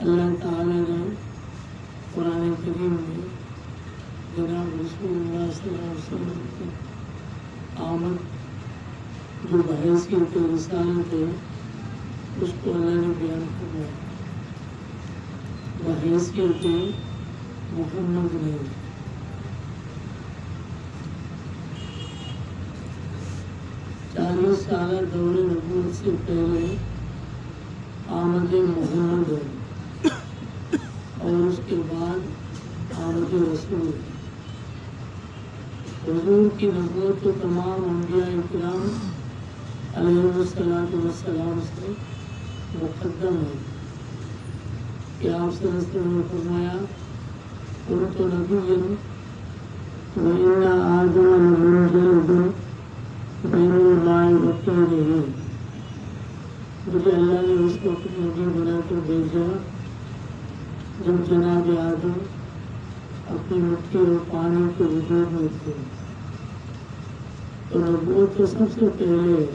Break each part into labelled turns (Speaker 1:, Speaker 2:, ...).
Speaker 1: اللہ تعالیٰ نے قرآن کریم میں جناب رسول اللہ صلی اللہ علیہ وسلم کی آمد جو بحیثیت رسالت ہے اس کو اللہ نے بیان کروایا بحیثیت محمد نے. 40 سالہ دور نبوت سے پہلے آمد محمد ہے اور اس کے بعد آمد رسول. حضور کی نبوت تو تمام انبیاء کرام علیہ السلام سے مقدم ہے کہ آپ صلی اللہ علیہ وسلم نے فرمایا قلت نبی وإن آدم لمنجلد بین الماء والطین. مجھے اللہ نے اس وقت نبی بنا کر بھیجا جب جناب آدم اپنی مٹی اور پانی کے وجود میں تھے. تو نبوت تو سب سے پہلے ہے،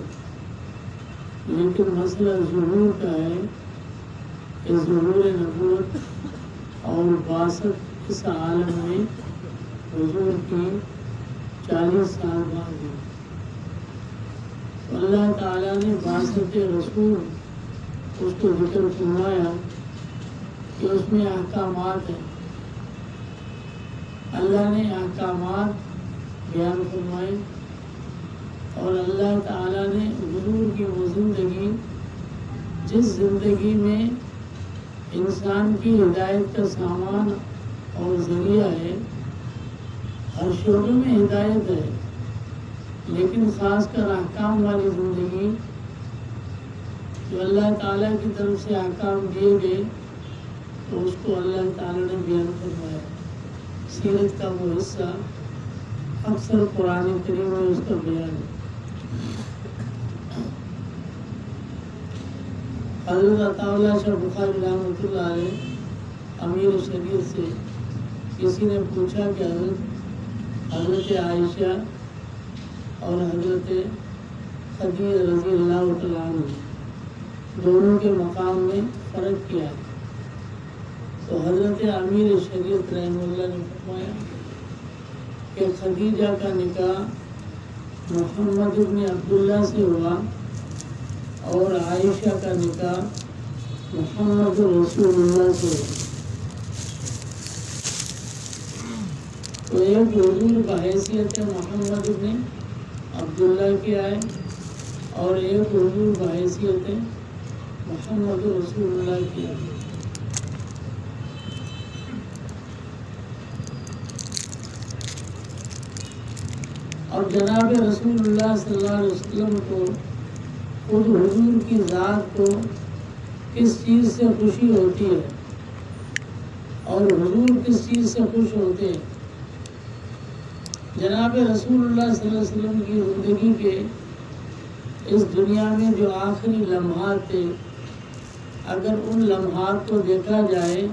Speaker 1: لیکن مسئلہ ظہور کا ہے کہ ظہور نبوت اور بعثت اس عالم میں حضور کی 40 سال بعد ہوئی. اللہ تعالیٰ نے بعثت رسول اس کو ذکر فرمایا کہ اس میں احکامات ہیں. اللہ نے احکامات بیان فرمائے اور اللہ تعالیٰ نے حضور کی وہ زندگی جس زندگی میں انسان کی ہدایت کا سامان اور ذریعہ ہے. ہر شعبے میں ہدایت ہے لیکن خاص کر احکام والی زندگی جو اللہ تعالیٰ کی طرف سے احکام دیے گئے تو اس کو اللہ تعالیٰ نے بیان فرمایا. سیرت کا وہ حصہ اکثر قرآن کریم میں اس کا بیان ہے. حضرت عطا اللہ شاہ بخاری رحمۃ اللہ علیہ امیر شریعت سے کسی نے پوچھا کہ حضرت عائشہ اور حضرت خدیجہ رضی اللہ تعالیٰ عنہ دونوں کے مقام میں فرق کیا ہے. تو حضرت امیر شریعت رحمہ اللہ نے فرمایا کہ خدیجہ کا نکاح محمد بن عبداللہ سے ہوا اور عائشہ کا نکاح محمد رسول اللہ سے ہوا. تو ایک حضور بحیثیت محمد بن عبداللہ کی آئے اور ایک حضور بحیثیت محمد رسول اللہ کی آئے. اور جناب رسول اللہ صلی اللہ علیہ وسلم کو خود حضور کی ذات کو کس چیز سے خوشی ہوتی ہے اور حضور کس چیز سے خوش ہوتے ہیں. جناب رسول اللہ صلی اللہ علیہ وسلم کی زندگی کے اس دنیا میں جو آخری لمحات تھے اگر ان لمحات کو دیکھا جائے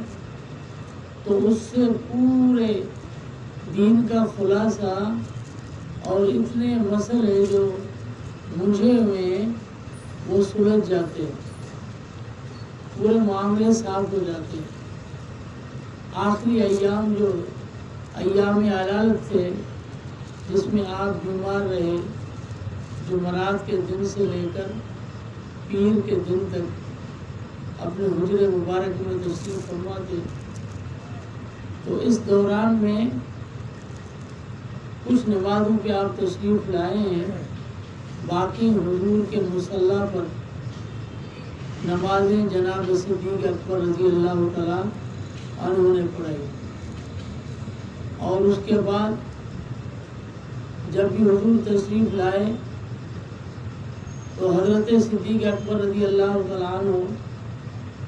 Speaker 1: تو اس سے پورے دین کا خلاصہ اور اتنے مسئلے جو مجھے ہوئے وہ سلجھ جاتے ہیں، پورے معاملے صاف ہو جاتے ہیں. آخری ایام جو ایام علالت تھے جس میں آپ بیمار رہے، جمعرات کے دن سے لے کر پیر کے دن تک اپنے حجرے مبارک میں تشریف فرما تھے. تو اس دوران میں کچھ نمازوں پہ آپ تشریف لائے ہیں، باقی حضور کے مصلی پر نمازیں جناب صدیق اکبر رضی اللہ تعالیٰ عنہ نے پڑھائی. اور اس کے بعد جب بھی حضور تشریف لائے تو حضرت صدیق اکبر رضی اللہ تعالیٰ عنہ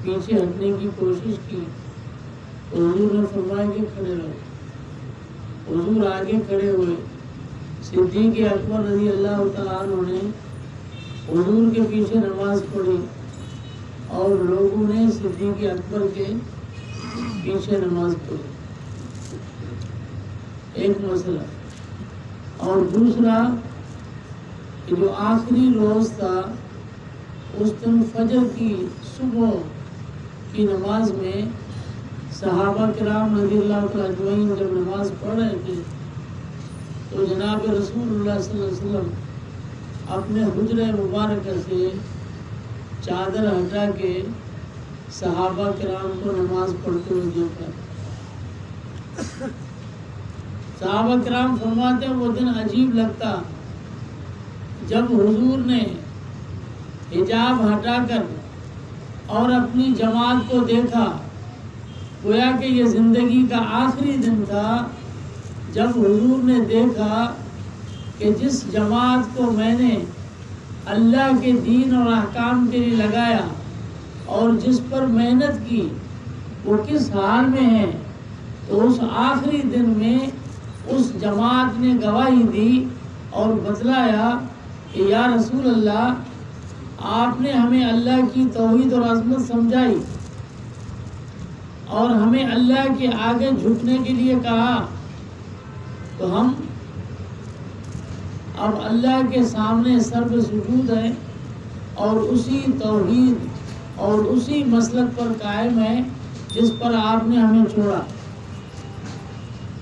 Speaker 1: پیچھے ہٹنے کی کوشش کی تو حضور نے فرمایا کہ کھڑے رہو. حضور آگے کھڑے ہوئے. صدیق اکبر رضی اللہ تعالیٰ عنہ نے حضور کے پیچھے نماز پڑھی اور لوگوں نے صدیق اکبر کے پیچھے نماز پڑھی. ایک مسئلہ. اور دوسرا کہ جو آخری روز تھا اس دن فجر کی صبح کی نماز میں صحابہ کرام رضی اللہ تعالیٰ اجمعین جب نماز پڑھ رہے تھے تو جناب رسول اللہ صلی اللہ علیہ وسلم اپنے حجرہ مبارکہ سے چادر ہٹا کے صحابہ کرام کو نماز پڑھتے ہوئے دیکھا۔ صحابہ کرام فرماتے ہیں وہ دن عجیب لگتا جب حضور نے حجاب ہٹا کر اور اپنی جماعت کو دیکھا، گویا کہ یہ زندگی کا آخری دن تھا جب حضور نے دیکھا کہ جس جماعت کو میں نے اللہ کے دین اور احکام کے لیے لگایا اور جس پر محنت کی وہ کس حال میں ہے۔ تو اس آخری دن میں اس جماعت نے گواہی دی اور بتلایا کہ یا رسول اللہ آپ نے ہمیں اللہ کی توحید اور عظمت سمجھائی اور ہمیں اللہ کے آگے جھکنے کے لیے کہا، تو ہم اب اللہ کے سامنے سر پہ سجود ہیں اور اسی توحید اور اسی مسلک پر قائم ہے جس پر آپ نے ہمیں چھوڑا۔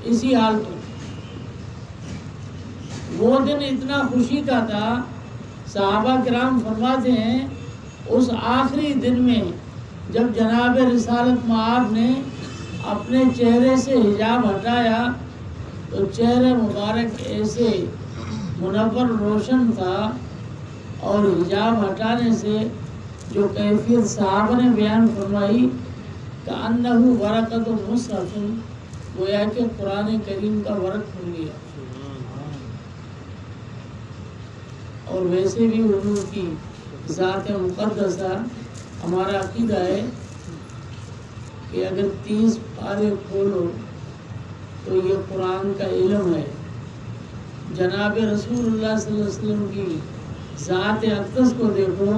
Speaker 1: اسی حال پر وہ دن اتنا خوشی کا تھا، صحابہ کرام فرماتے ہیں اس آخری دن میں جب جناب رسالت مآب نے اپنے چہرے سے حجاب ہٹایا تو چہرہ مبارک ایسے منور روشن تھا، اور حجاب ہٹانے سے جو کیفیت صحابہ نے بیان فرمائی کأنہ ورقۃ مصحف، گویا کہ قرآن کریم کا ورق کھل گیا۔ اور ویسے بھی حضور کی ذات مقدسہ ہمارا عقیدہ ہے کہ اگر 30 پارے کھولو تو یہ قرآن کا علم ہے۔ جناب رسول اللہ صلی اللہ علیہ وسلم کی ذات اقدس کو دیکھو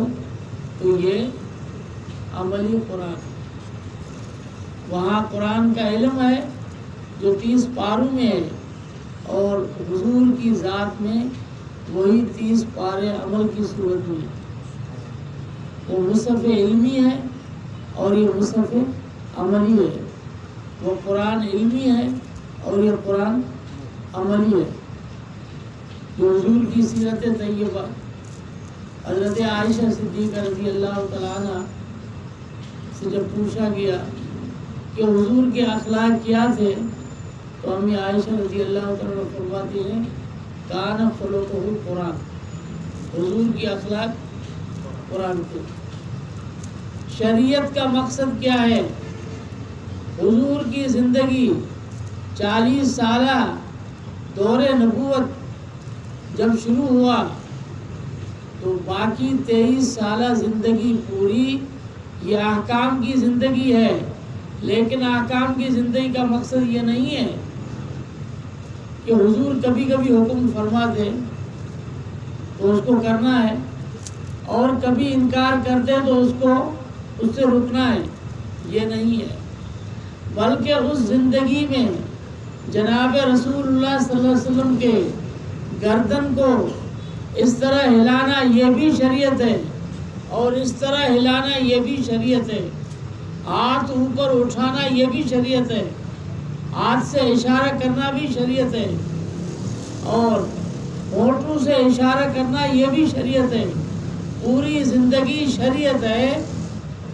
Speaker 1: تو یہ عملی قرآن، وہاں قرآن کا علم ہے جو 30 پاروں میں ہے، اور حضور کی ذات میں وہی 30 پارے عمل کی صورت میں ہے۔ وہ مصحف علمی ہے اور یہ مصحف عملی ہے، وہ قرآن علمی ہے اور یہ قرآن عملی ہے۔ جو حضور کی سیرت طیبہ حضرت عائشہ صدیقہ رضی اللہ تعالیٰ عنہ سے جب پوچھا گیا کہ حضور کے اخلاق کیا تھے تو امی عائشہ رضی اللہ تعالیٰ فرماتی ہیں کان خلقہ قرآن، حضور کی اخلاق قرآن کے۔ شریعت کا مقصد کیا ہے؟ حضور کی زندگی 40 سالہ دور نبوت جب شروع ہوا تو باقی 23 سالہ زندگی پوری یہ احکام کی زندگی ہے، لیکن احکام کی زندگی کا مقصد یہ نہیں ہے کہ حضور کبھی کبھی حکم فرما دے تو اس کو کرنا ہے اور کبھی انکار کرتے تو اس سے رکنا ہے، یہ نہیں ہے، بلکہ اس زندگی میں جناب رسول اللہ صلی اللہ علیہ وسلم کے گردن کو اس طرح ہلانا یہ بھی شریعت ہے، اور اس طرح ہلانا یہ بھی شریعت ہے، ہاتھ اوپر اٹھانا یہ بھی شریعت ہے، ہاتھ سے اشارہ کرنا بھی شریعت ہے، اور ہونٹوں سے اشارہ کرنا یہ بھی شریعت ہے، پوری زندگی شریعت ہے۔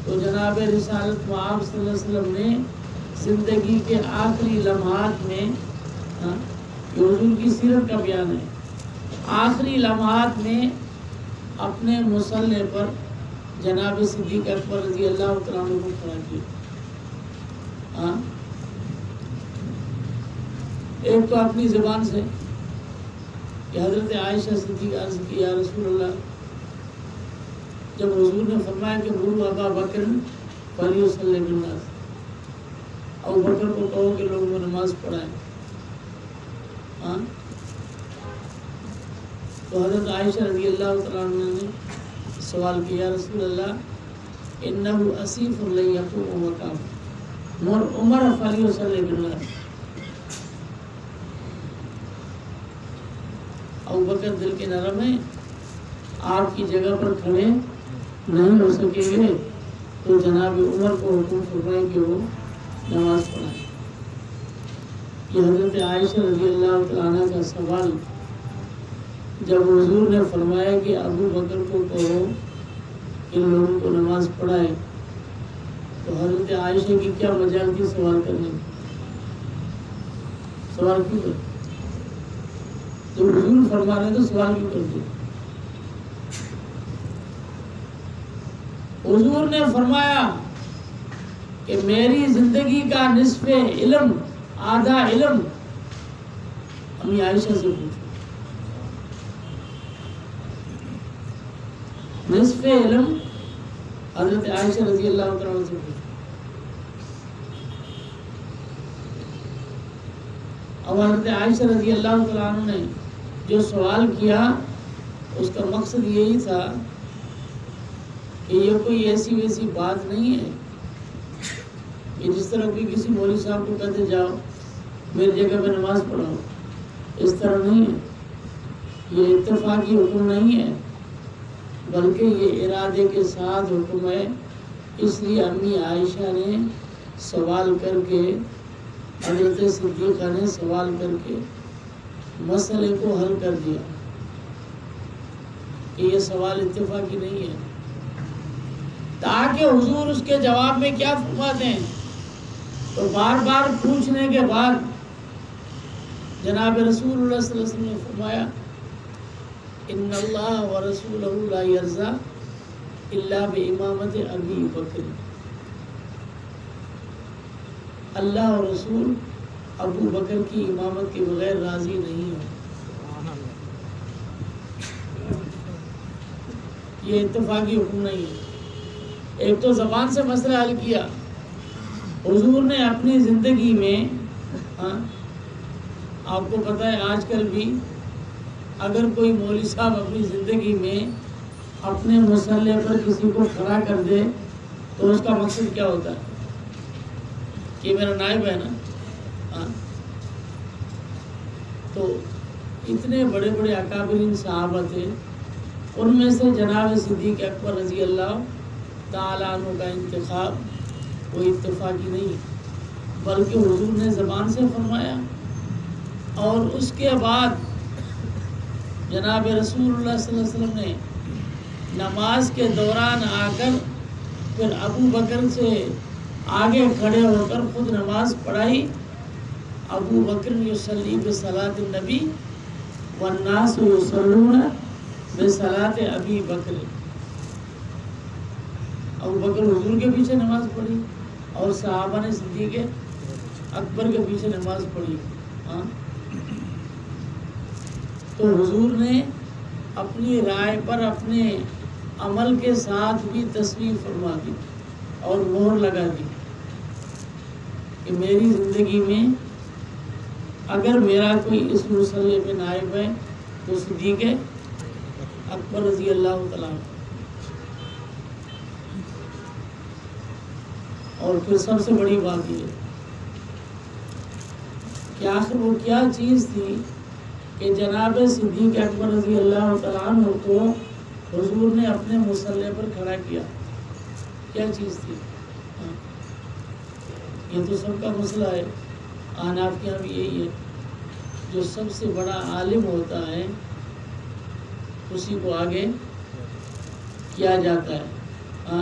Speaker 1: تو جناب رسالت مآب صلی اللہ علیہ وسلم نے زندگی کے آخری لمحات میں، یہ حضور کی سیرت کا بیان ہے، آخری لمحات میں اپنے مصلے پر جناب صدیق اکبر رضی اللہ تعالیٰ عنہ کو کھڑا کیا۔ ایک تو اپنی زبان سے کہ حضرت عائشہ صدیقہ عرض کی یا رسول اللہ، جب حضور نے فرمایا کہ مروا ابا بکر فلیصلی بالناس، ابو بکر کو کہو کہ لوگوں کو نماز پڑھائیں، تو حضرت عائشہ رضی اللہ تعالیٰ عنہ نے سوال کیا رسول اللہ انہ اسیف لن یقوم مقام مر عمر فلیصلی بالناس۔ ابو بکر دل کے نرم ہیں، آپ کی جگہ پر کھڑے نہیں ہو سکیں گے، تو جناب عمر کو حکم فرمائے کہ وہ نماز پڑھائے. کہ حضرت عائشہ رضی اللہ تعالیٰ عنہ کا سوال جب حضور نے فرمایا کہ ابو بکر کو کہو ان لوگوں کو نماز پڑھائے، تو حضرت عائشہ کی کیا مجال تھی سوال کرنے کی؟ سوال کیوں کرتے؟ جب حضور فرما رہے تو سوال کیوں کرتے؟ حضور نے فرمایا کہ میری زندگی کا نصف علم، آدھا علم امی عائشہ سے پوچھو. نصف علم حضرت عائشہ رضی اللہ عنہ سے پوچھو. اب حضرت عائشہ رضی اللہ تعالیٰ عنہ نے جو سوال کیا اس کا مقصد یہی تھا کہ یہ کوئی ایسی ویسی بات نہیں ہے کہ جس طرح بھی کسی مولوی صاحب کو کہتے جاؤ میری جگہ پہ نماز پڑھاؤ، اس طرح نہیں ہے. یہ اتفاقی حکم نہیں ہے بلکہ یہ ارادے کے ساتھ حکم ہے. اس لیے امی عائشہ نے سوال کر کے، حضرت صدیقہ نے سوال کر کے مسئلے کو حل کر دیا کہ یہ سوال اتفاقی نہیں ہے، تاکہ حضور اس کے جواب میں کیا فرماتے ہیں. تو بار بار پوچھنے کے بعد جناب رسول اللہ صلی اللہ علیہ وسلم نے فرمایا ان اللہ ورسولہ لا یرضی الا بامامت ابی بکر. اللہ اور رسول ابو بکر کی امامت کے بغیر راضی نہیں ہو. یہ اتفاقی حکم نہیں ہے. ایک تو زبان سے مسئلہ حل کیا حضور نے اپنی زندگی میں. آپ کو پتہ ہے آج کل بھی اگر کوئی مولوی صاحب اپنی زندگی میں اپنے مصلے پر کسی کو کھڑا کر دے تو اس کا مقصد کیا ہوتا ہے کہ میرا نائب ہے نا. تو اتنے بڑے بڑے اکابرین صحابہ تھے، ان میں سے جناب صدیق اکبر رضی اللہ تعالیٰ عنہ کا انتخاب کوئی اتفاقی نہیں بلکہ حضور نے زبان سے فرمایا. اور اس کے بعد جناب رسول اللہ صلی اللہ علیہ وسلم نے نماز کے دوران آ کر پھر ابو بکر سے آگے کھڑے ہو کر خود نماز پڑھائی. ابو بکر یصلی بصلاۃ النبی والناس یصلون بصلاۃ ابی بکر. ابو بکر حضور کے پیچھے نماز پڑھی اور صحابہ نے صدیق اکبر کے پیچھے نماز پڑھی. تو حضور نے اپنی رائے پر اپنے عمل کے ساتھ بھی تصویب فرما دی اور مہر لگا دی کہ میری زندگی میں اگر میرا کوئی اس مسئلے پہ نائب ہے تو صدیق اکبر رضی اللہ تعالیٰ. اور پھر سب سے بڑی بات یہ کہ آخر وہ کیا چیز تھی کہ جناب صدیق اکبر رضی اللہ تعالیٰ عنہ کو حضور نے اپنے مصلے پر کھڑا کیا؟ کیا چیز تھی؟ یہ تو سب کا مسئلہ ہے. احناف کے یہاں بھی یہی ہے، جو سب سے بڑا عالم ہوتا ہے اسی کو آگے کیا جاتا ہے.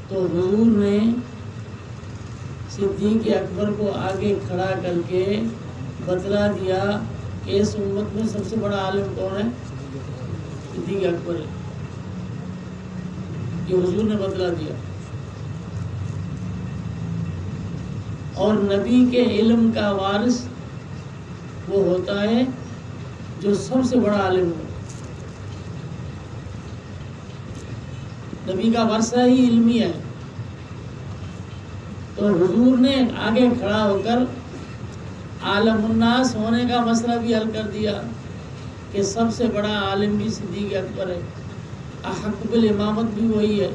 Speaker 1: تو حضور نے صدیق اکبر کو آگے کھڑا کر کے بتلا دیا کہ اس امت میں سب سے بڑا عالم کون ہے؟ صدیق اکبر ہے. یہ حضور نے بتلا دیا. اور نبی کے علم کا وارث وہ ہوتا ہے جو سب سے بڑا عالم ہو. نبی کا ورثہ ہی علمی ہے. تو حضور نے آگے کھڑا ہو کر عالم الناس ہونے کا مسئلہ بھی حل کر دیا کہ سب سے بڑا عالم بھی صدیق اکبر ہے، احق بالامامت بھی وہی ہے،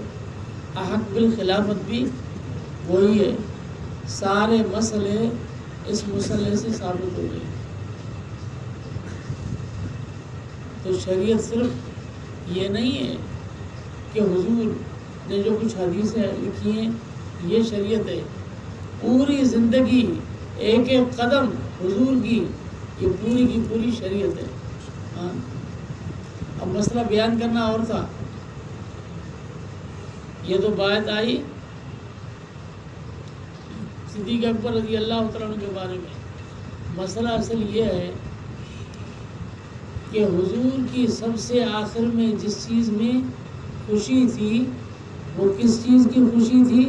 Speaker 1: احق بالخلافت بھی وہی ہے. سارے مسئلے اس مسئلے سے ثابت ہو گئے. تو شریعت صرف یہ نہیں ہے کہ حضور نے جو کچھ حدیثیں لکھی ہیں یہ شریعت ہے. پوری زندگی ایک ایک قدم حضور کی یہ پوری کی پوری شریعت ہے. ہاں اب مسئلہ بیان کرنا اور تھا. یہ تو بات آئی صدیق اکبر رضی اللہ تعالیٰ عنہ کے بارے میں. مسئلہ اصل یہ ہے کہ حضور کی سب سے آخر میں جس چیز میں خوشی تھی وہ کس چیز کی خوشی تھی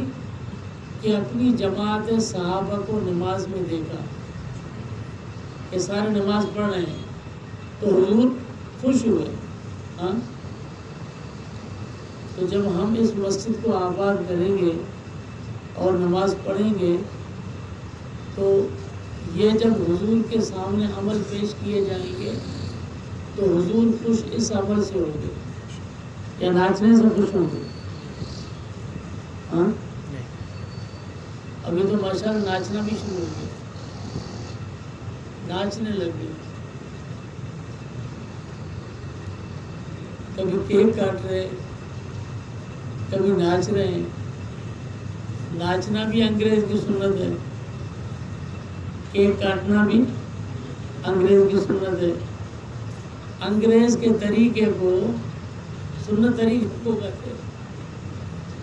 Speaker 1: کہ اپنی جماعت صحابہ کو نماز میں دیکھا کہ سارے نماز پڑھ رہے ہیں تو حضور خوش ہوئے. ہاں تو جب ہم اس مسجد کو آباد کریں گے اور نماز پڑھیں گے تو یہ جب حضور کے سامنے عمل پیش کیے جائیں گے تو حضور خوش اس عمل سے ہوں گے یا ناچنے سے خوش ہوں گے؟ ہاں ابھی تو ماشاءاللہ ناچنا بھی شروع ہو گیا, ناچنے لگ گئے. کبھی کیک کاٹ رہے, کبھی ناچ رہے ہیں. ناچنا بھی انگریز کی سنت ہے, کیک کاٹنا بھی انگریز کی سنت ہے. انگریز کے طریقے کو سنت طریقے کو کہتے ہیں.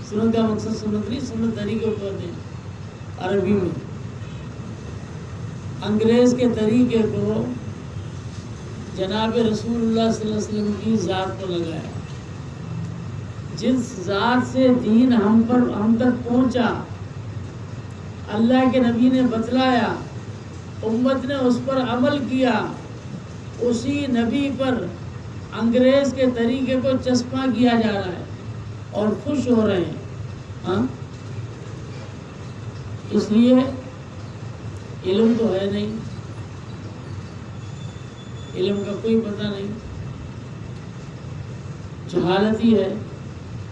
Speaker 1: سنت کا مقصد سنت نہیں, سنت طریقے کو کہتے ہیں عربی میں. انگریز کے طریقے کو جناب رسول اللہ صلی اللہ علیہ وسلم کی ذات کو لگایا. جس ذات سے دین ہم تک پہنچا, اللہ کے نبی نے بتلایا, امت نے اس پر عمل کیا, اسی نبی پر انگریز کے طریقے کو چسپاں کیا جا رہا ہے اور خوش ہو رہے ہیں. ہاں اس لیے علم تو ہے نہیں, علم کا کوئی پتہ نہیں, جہالت ہی ہے.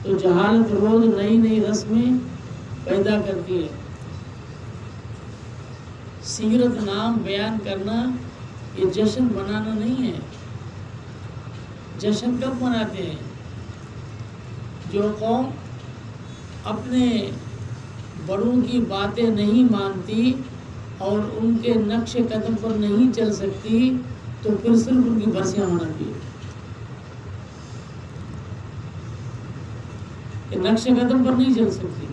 Speaker 1: تو جہالت روز نئی نئی رسمیں پیدا کرتی ہے. سیرت نام بیان کرنا یہ جشن منانا نہیں ہے. جشن کب مناتے ہیں؟ جو قوم اپنے بڑوں کی باتیں نہیں مانتی اور ان کے نقش قدم پر نہیں چل سکتی تو پھر صرف ان کی برسیاں مناتی ہے. کہ نقش قدم پر نہیں چل سکتی,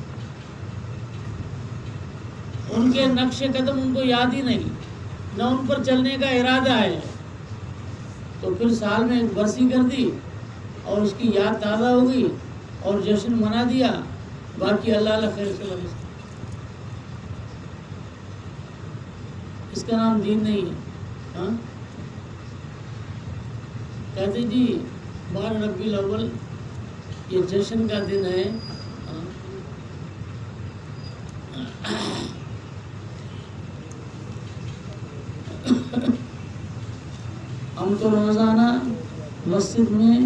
Speaker 1: ان کے نقش قدم ان کو یاد ہی نہیں, نہ ان پر چلنے کا ارادہ ہے, تو پھر سال میں ایک برسی کر دی اور اس کی یاد تازہ ہو گئی اور جشن منا دیا, باقی اللہ اللہ خیر سے لگے. اس کا نام دین نہیں ہے. ہاں کہتے جی 12 ربیع الاول یہ جشن کا دن ہے. ہم تو روزانہ مسجد میں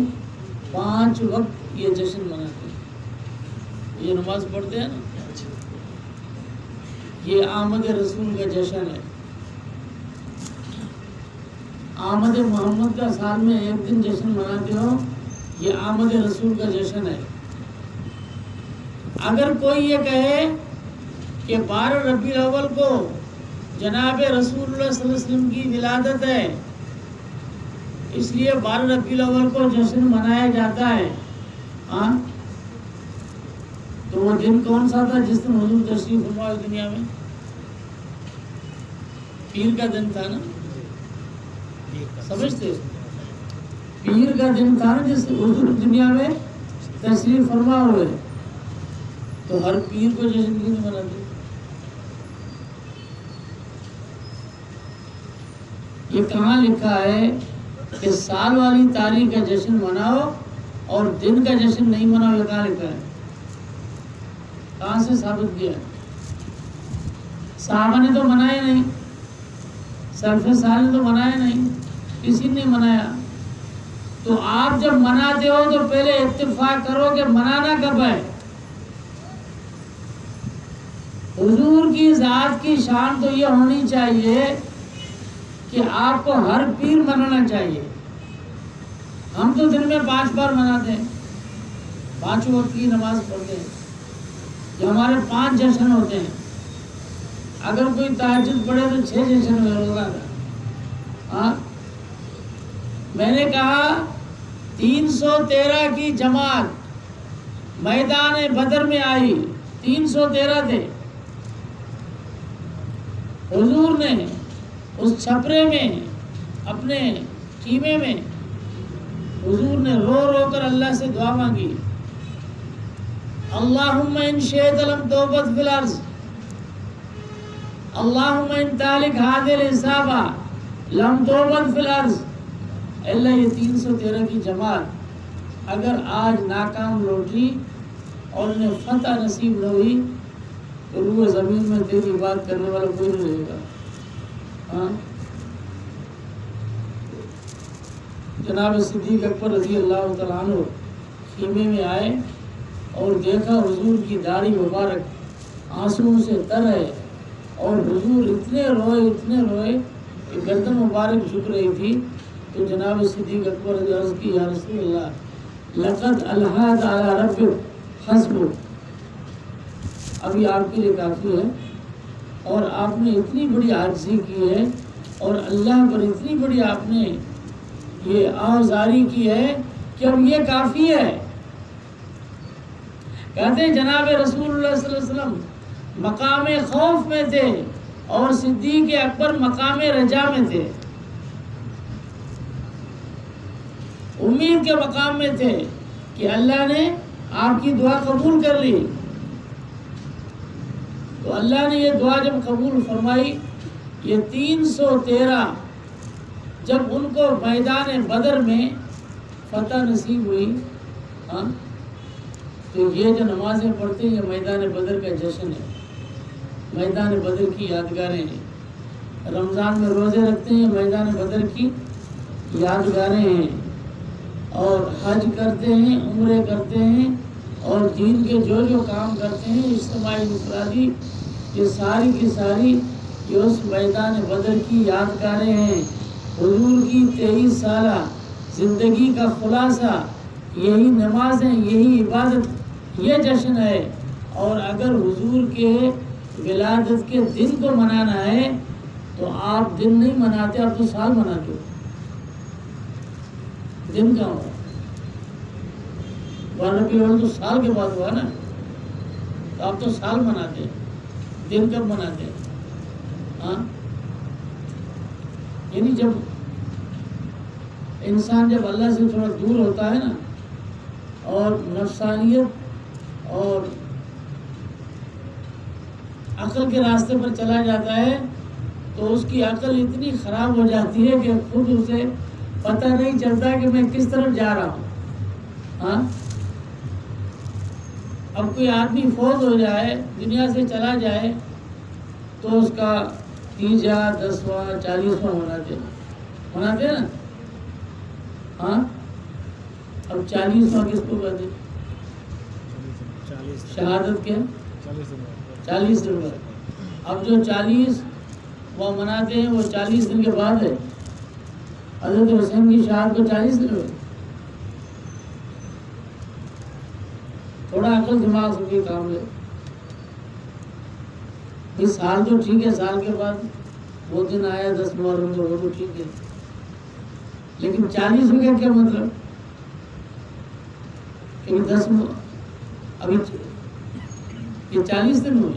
Speaker 1: 5 وقت یہ جشن مناتے ہیں, یہ نماز پڑھتے ہیں نا, یہ آمد رسول کا جشن ہے. آمد محمد کا سال میں ایک دن جشن مناتے ہو, یہ آمد رسول کا جشن ہے. اگر کوئی یہ کہے کہ 12 ربیع الاول کو جناب رسول اللہ صلی اللہ علیہ وسلم کی ولادت ہے اس لیے 12 ربیع الاول کو جشن منایا جاتا ہے, ہاں تو وہ دن کون سا تھا جس دن حضور تشریف فرما دنیا میں؟ پیر کا دن تھا نا, سمجھتے؟ پیر کا دن تھا نا جس حضور دنیا میں تشریف فرما ہوئے. تو ہر پیر کو جشن کیوں نہیں مناتے؟ یہ کہاں لکھا ہے کہ سال والی تاریخ کا جشن مناؤ اور دن کا جشن نہیں مناؤ؟ یہ کہاں لکھا ہے؟ کہاں سے ثابت کیا ہے؟ صحابہ نے تو منایا نہیں, سلف سال نے تو منایا نہیں, کسی نے نہیں منایا. تو آپ جب مناتے ہو تو پہلے اتفاق کرو کہ منانا کب ہے. حضور کی ذات کی شان تو یہ ہونی چاہیے کہ آپ کو ہر پیر منانا چاہیے. ہم تو دن میں 5 بار مناتے ہیں, 5 وقت کی نماز پڑھتے ہیں، جو ہمارے 5 جشن ہوتے ہیں، اگر کوئی تہجد پڑھے تو 6 جشن میں روزہ کا۔ ہاں میں نے کہا 313 کی جماعت میدان بدر میں آئی، 313 تھے، حضور نے اس چھپرے میں اپنے خیمے میں حضور نے رو رو کر اللہ سے دعا مانگی، اللہم ان شئت لم توبت فی الارض، اللہم ان تالک ہادی الحسابہ لم توبت فی الارض۔ اللہ یہ 313 کی جماعت اگر آج ناکام لوٹی اور انہیں فتح نصیب نہ ہوئی تو روح زمین میں تیری بات کرنے والا کوئی نہیں رہے گا۔ ہاں جناب صدیق اکبر رضی اللہ تعالیٰ عنہ خیمے میں آئے اور دیکھا حضور کی داڑھی مبارک آنسوؤں سے تر ہے، اور حضور اتنے روئے کہ گردن مبارک جھک رہی تھی، تو جناب صدیق اکبر نے عرض کی، یا رسول اللہ لقد الحاد علی ربک حسبک، ابھی آپ کے لیے کافی ہے، اور آپ نے اتنی بڑی عاجزی کی ہے اور اللہ پر اتنی بڑی آپ نے یہ آزاری کی ہے کہ اب یہ کافی ہے۔ کہتے ہیں جناب رسول اللہ صلی اللہ علیہ وسلم مقام خوف میں تھے اور صدیق اکبر مقام رجا میں تھے، امید کے مقام میں تھے کہ اللہ نے آپ کی دعا قبول کر لی۔ تو اللہ نے یہ دعا جب قبول فرمائی، یہ 313 جب ان کو میدان بدر میں فتح نصیب ہوئی، ہاں تو یہ جو نمازیں پڑھتے ہیں یہ میدان بدر کا جشن ہے، میدان بدر کی یادگاریں ہیں۔ رمضان میں روزے رکھتے ہیں، میدان بدر کی یادگاریں ہیں، اور حج کرتے ہیں، عمرے کرتے ہیں، اور دین کے جو جو کام کرتے ہیں اجتماعی انفرادی، یہ ساری کی ساری یہ اس میدان بدر کی یادگاریں ہیں۔ حضور کی 23 سالہ زندگی کا خلاصہ یہی نمازیں، یہی عبادت، یہ جشن ہے۔ اور اگر حضور کے ولادت کے دن کو منانا ہے تو آپ دن نہیں مناتے، آپ تو سال مناتے ہو۔ دن کا ہوا ربیع الاول تو سال کے بعد ہوا نا، تو آپ تو سال مناتے ہیں، دن کب مناتے ہیں؟ ہاں یعنی جب انسان جب اللہ سے تھوڑا دور ہوتا ہے نا اور نفسانیت اور عقل کے راستے پر چلا جاتا ہے تو اس کی عقل اتنی خراب ہو جاتی ہے کہ خود اسے پتہ نہیں چلتا کہ میں کس طرف جا رہا ہوں۔ ہاں اب کوئی آدمی فوت ہو جائے، دنیا سے چلا جائے، تو اس کا 30واں 10واں 40واں مناتے ہیں نا۔ ہاں اب 40واں کس کو کہتے ہیں؟ شہادت کے 40 دن بعد۔ اب جو 40 وہ مناتے ہیں وہ 40 دن کے بعد ہے۔ حضرت حسین کی شہادت کو 40 دن ہوئے۔ تھوڑا عقل دماغ سے بھی کام لے۔ اس سال تو ٹھیک ہے، سال کے بعد وہ دن آیا 10 محرم کو، وہ تو ٹھیک ہے، لیکن 40 ہو گیا کیا مطلب؟ کہ 10 ابھی یہ 40 دن ہوئے۔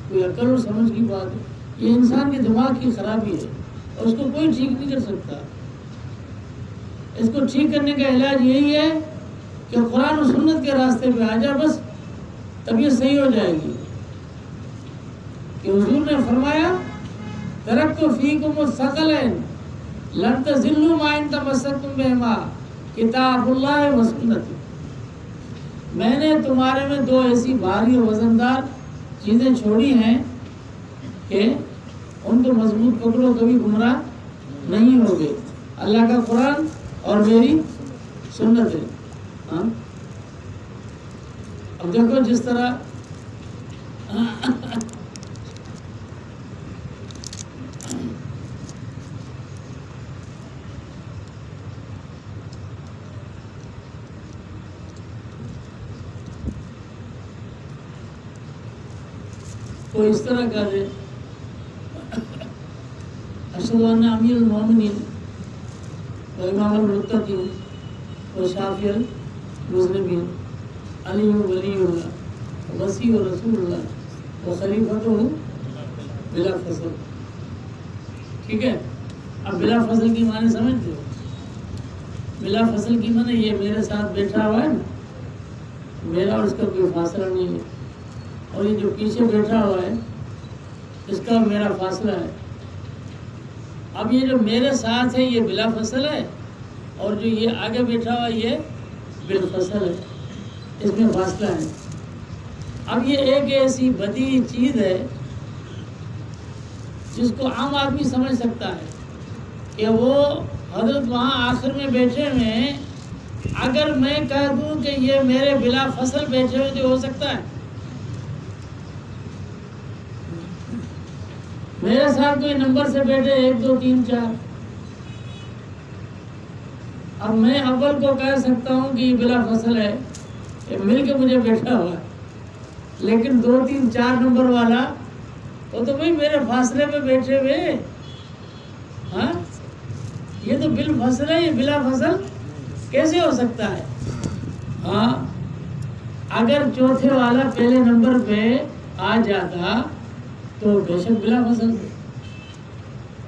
Speaker 1: کوئی عقل اور سمجھ کی بات ہے، یہ انسان کے دماغ کی خرابی ہے اور اس کو کوئی ٹھیک نہیں کر سکتا۔ اس کو ٹھیک کرنے کا علاج یہی ہے کہ قرآن و سنت کے راستے پہ آ جا، بس طبیعت صحیح ہو جائے گی۔ کہ حضور نے فرمایا ترکت فیکم الثقلین لن تضلوا ما ان تمسکتم بہما کتاب اللہ و سنتی، میں نے تمہارے میں 2 ایسی بھاری اور وزندار چیزیں چھوڑی ہیں کہ ان کو مضبوط پکڑو، کبھی گمراہ نہیں ہوگے، اللہ کا قرآن اور میری سنت ہے۔ ہاں اب دیکھو جس طرح کوئی اس طرح کہہ دے اشہد ان امیر المومنین و امام المتقین و شافی المذنبین علی ولی اللہ وسیع رسول اللہ و خلیفتہ بلا فصل. ٹھیک ہے. اب بلا فصل کی معنی سمجھتے ہو؟ بلا فصل کی معنی یہ میرے ساتھ بیٹھا ہوا ہے نا، میرا اور اس کا کوئی فاصلہ نہیں ہے، اور یہ جو پیچھے بیٹھا ہوا ہے اس کا میرا فاصلہ ہے. اب یہ جو میرے ساتھ ہے یہ بلا فصل ہے، اور جو یہ آگے بیٹھا ہوا یہ بالفصل ہے، اس میں فاصلہ ہے. اب یہ ایک ایسی بدیع چیز ہے جس کو عام آدمی سمجھ سکتا ہے کہ وہ حضرت وہاں آخر میں بیٹھے ہوئے ہیں، اگر میں کہہ دوں کہ یہ میرے بلا فصل بیٹھے ہوئے تو ہو سکتا ہے؟ میرے ساتھ کوئی نمبر سے بیٹھے 1 2 3 4، اب میں اول کو کہہ سکتا ہوں کہ یہ بلا فصل ہے، یہ مل کے مجھے بیٹھا ہوا ہے، لیکن 2 3 4 نمبر والا وہ تو بھائی میرے فاصلے پہ بیٹھے ہوئے. ہاں یہ تو بالفصل ہے، یہ بلا فصل کیسے ہو سکتا ہے؟ ہاں اگر چوتھے والا پہلے نمبر پہ آ جاتا تو بے شک بلا فصل تھے.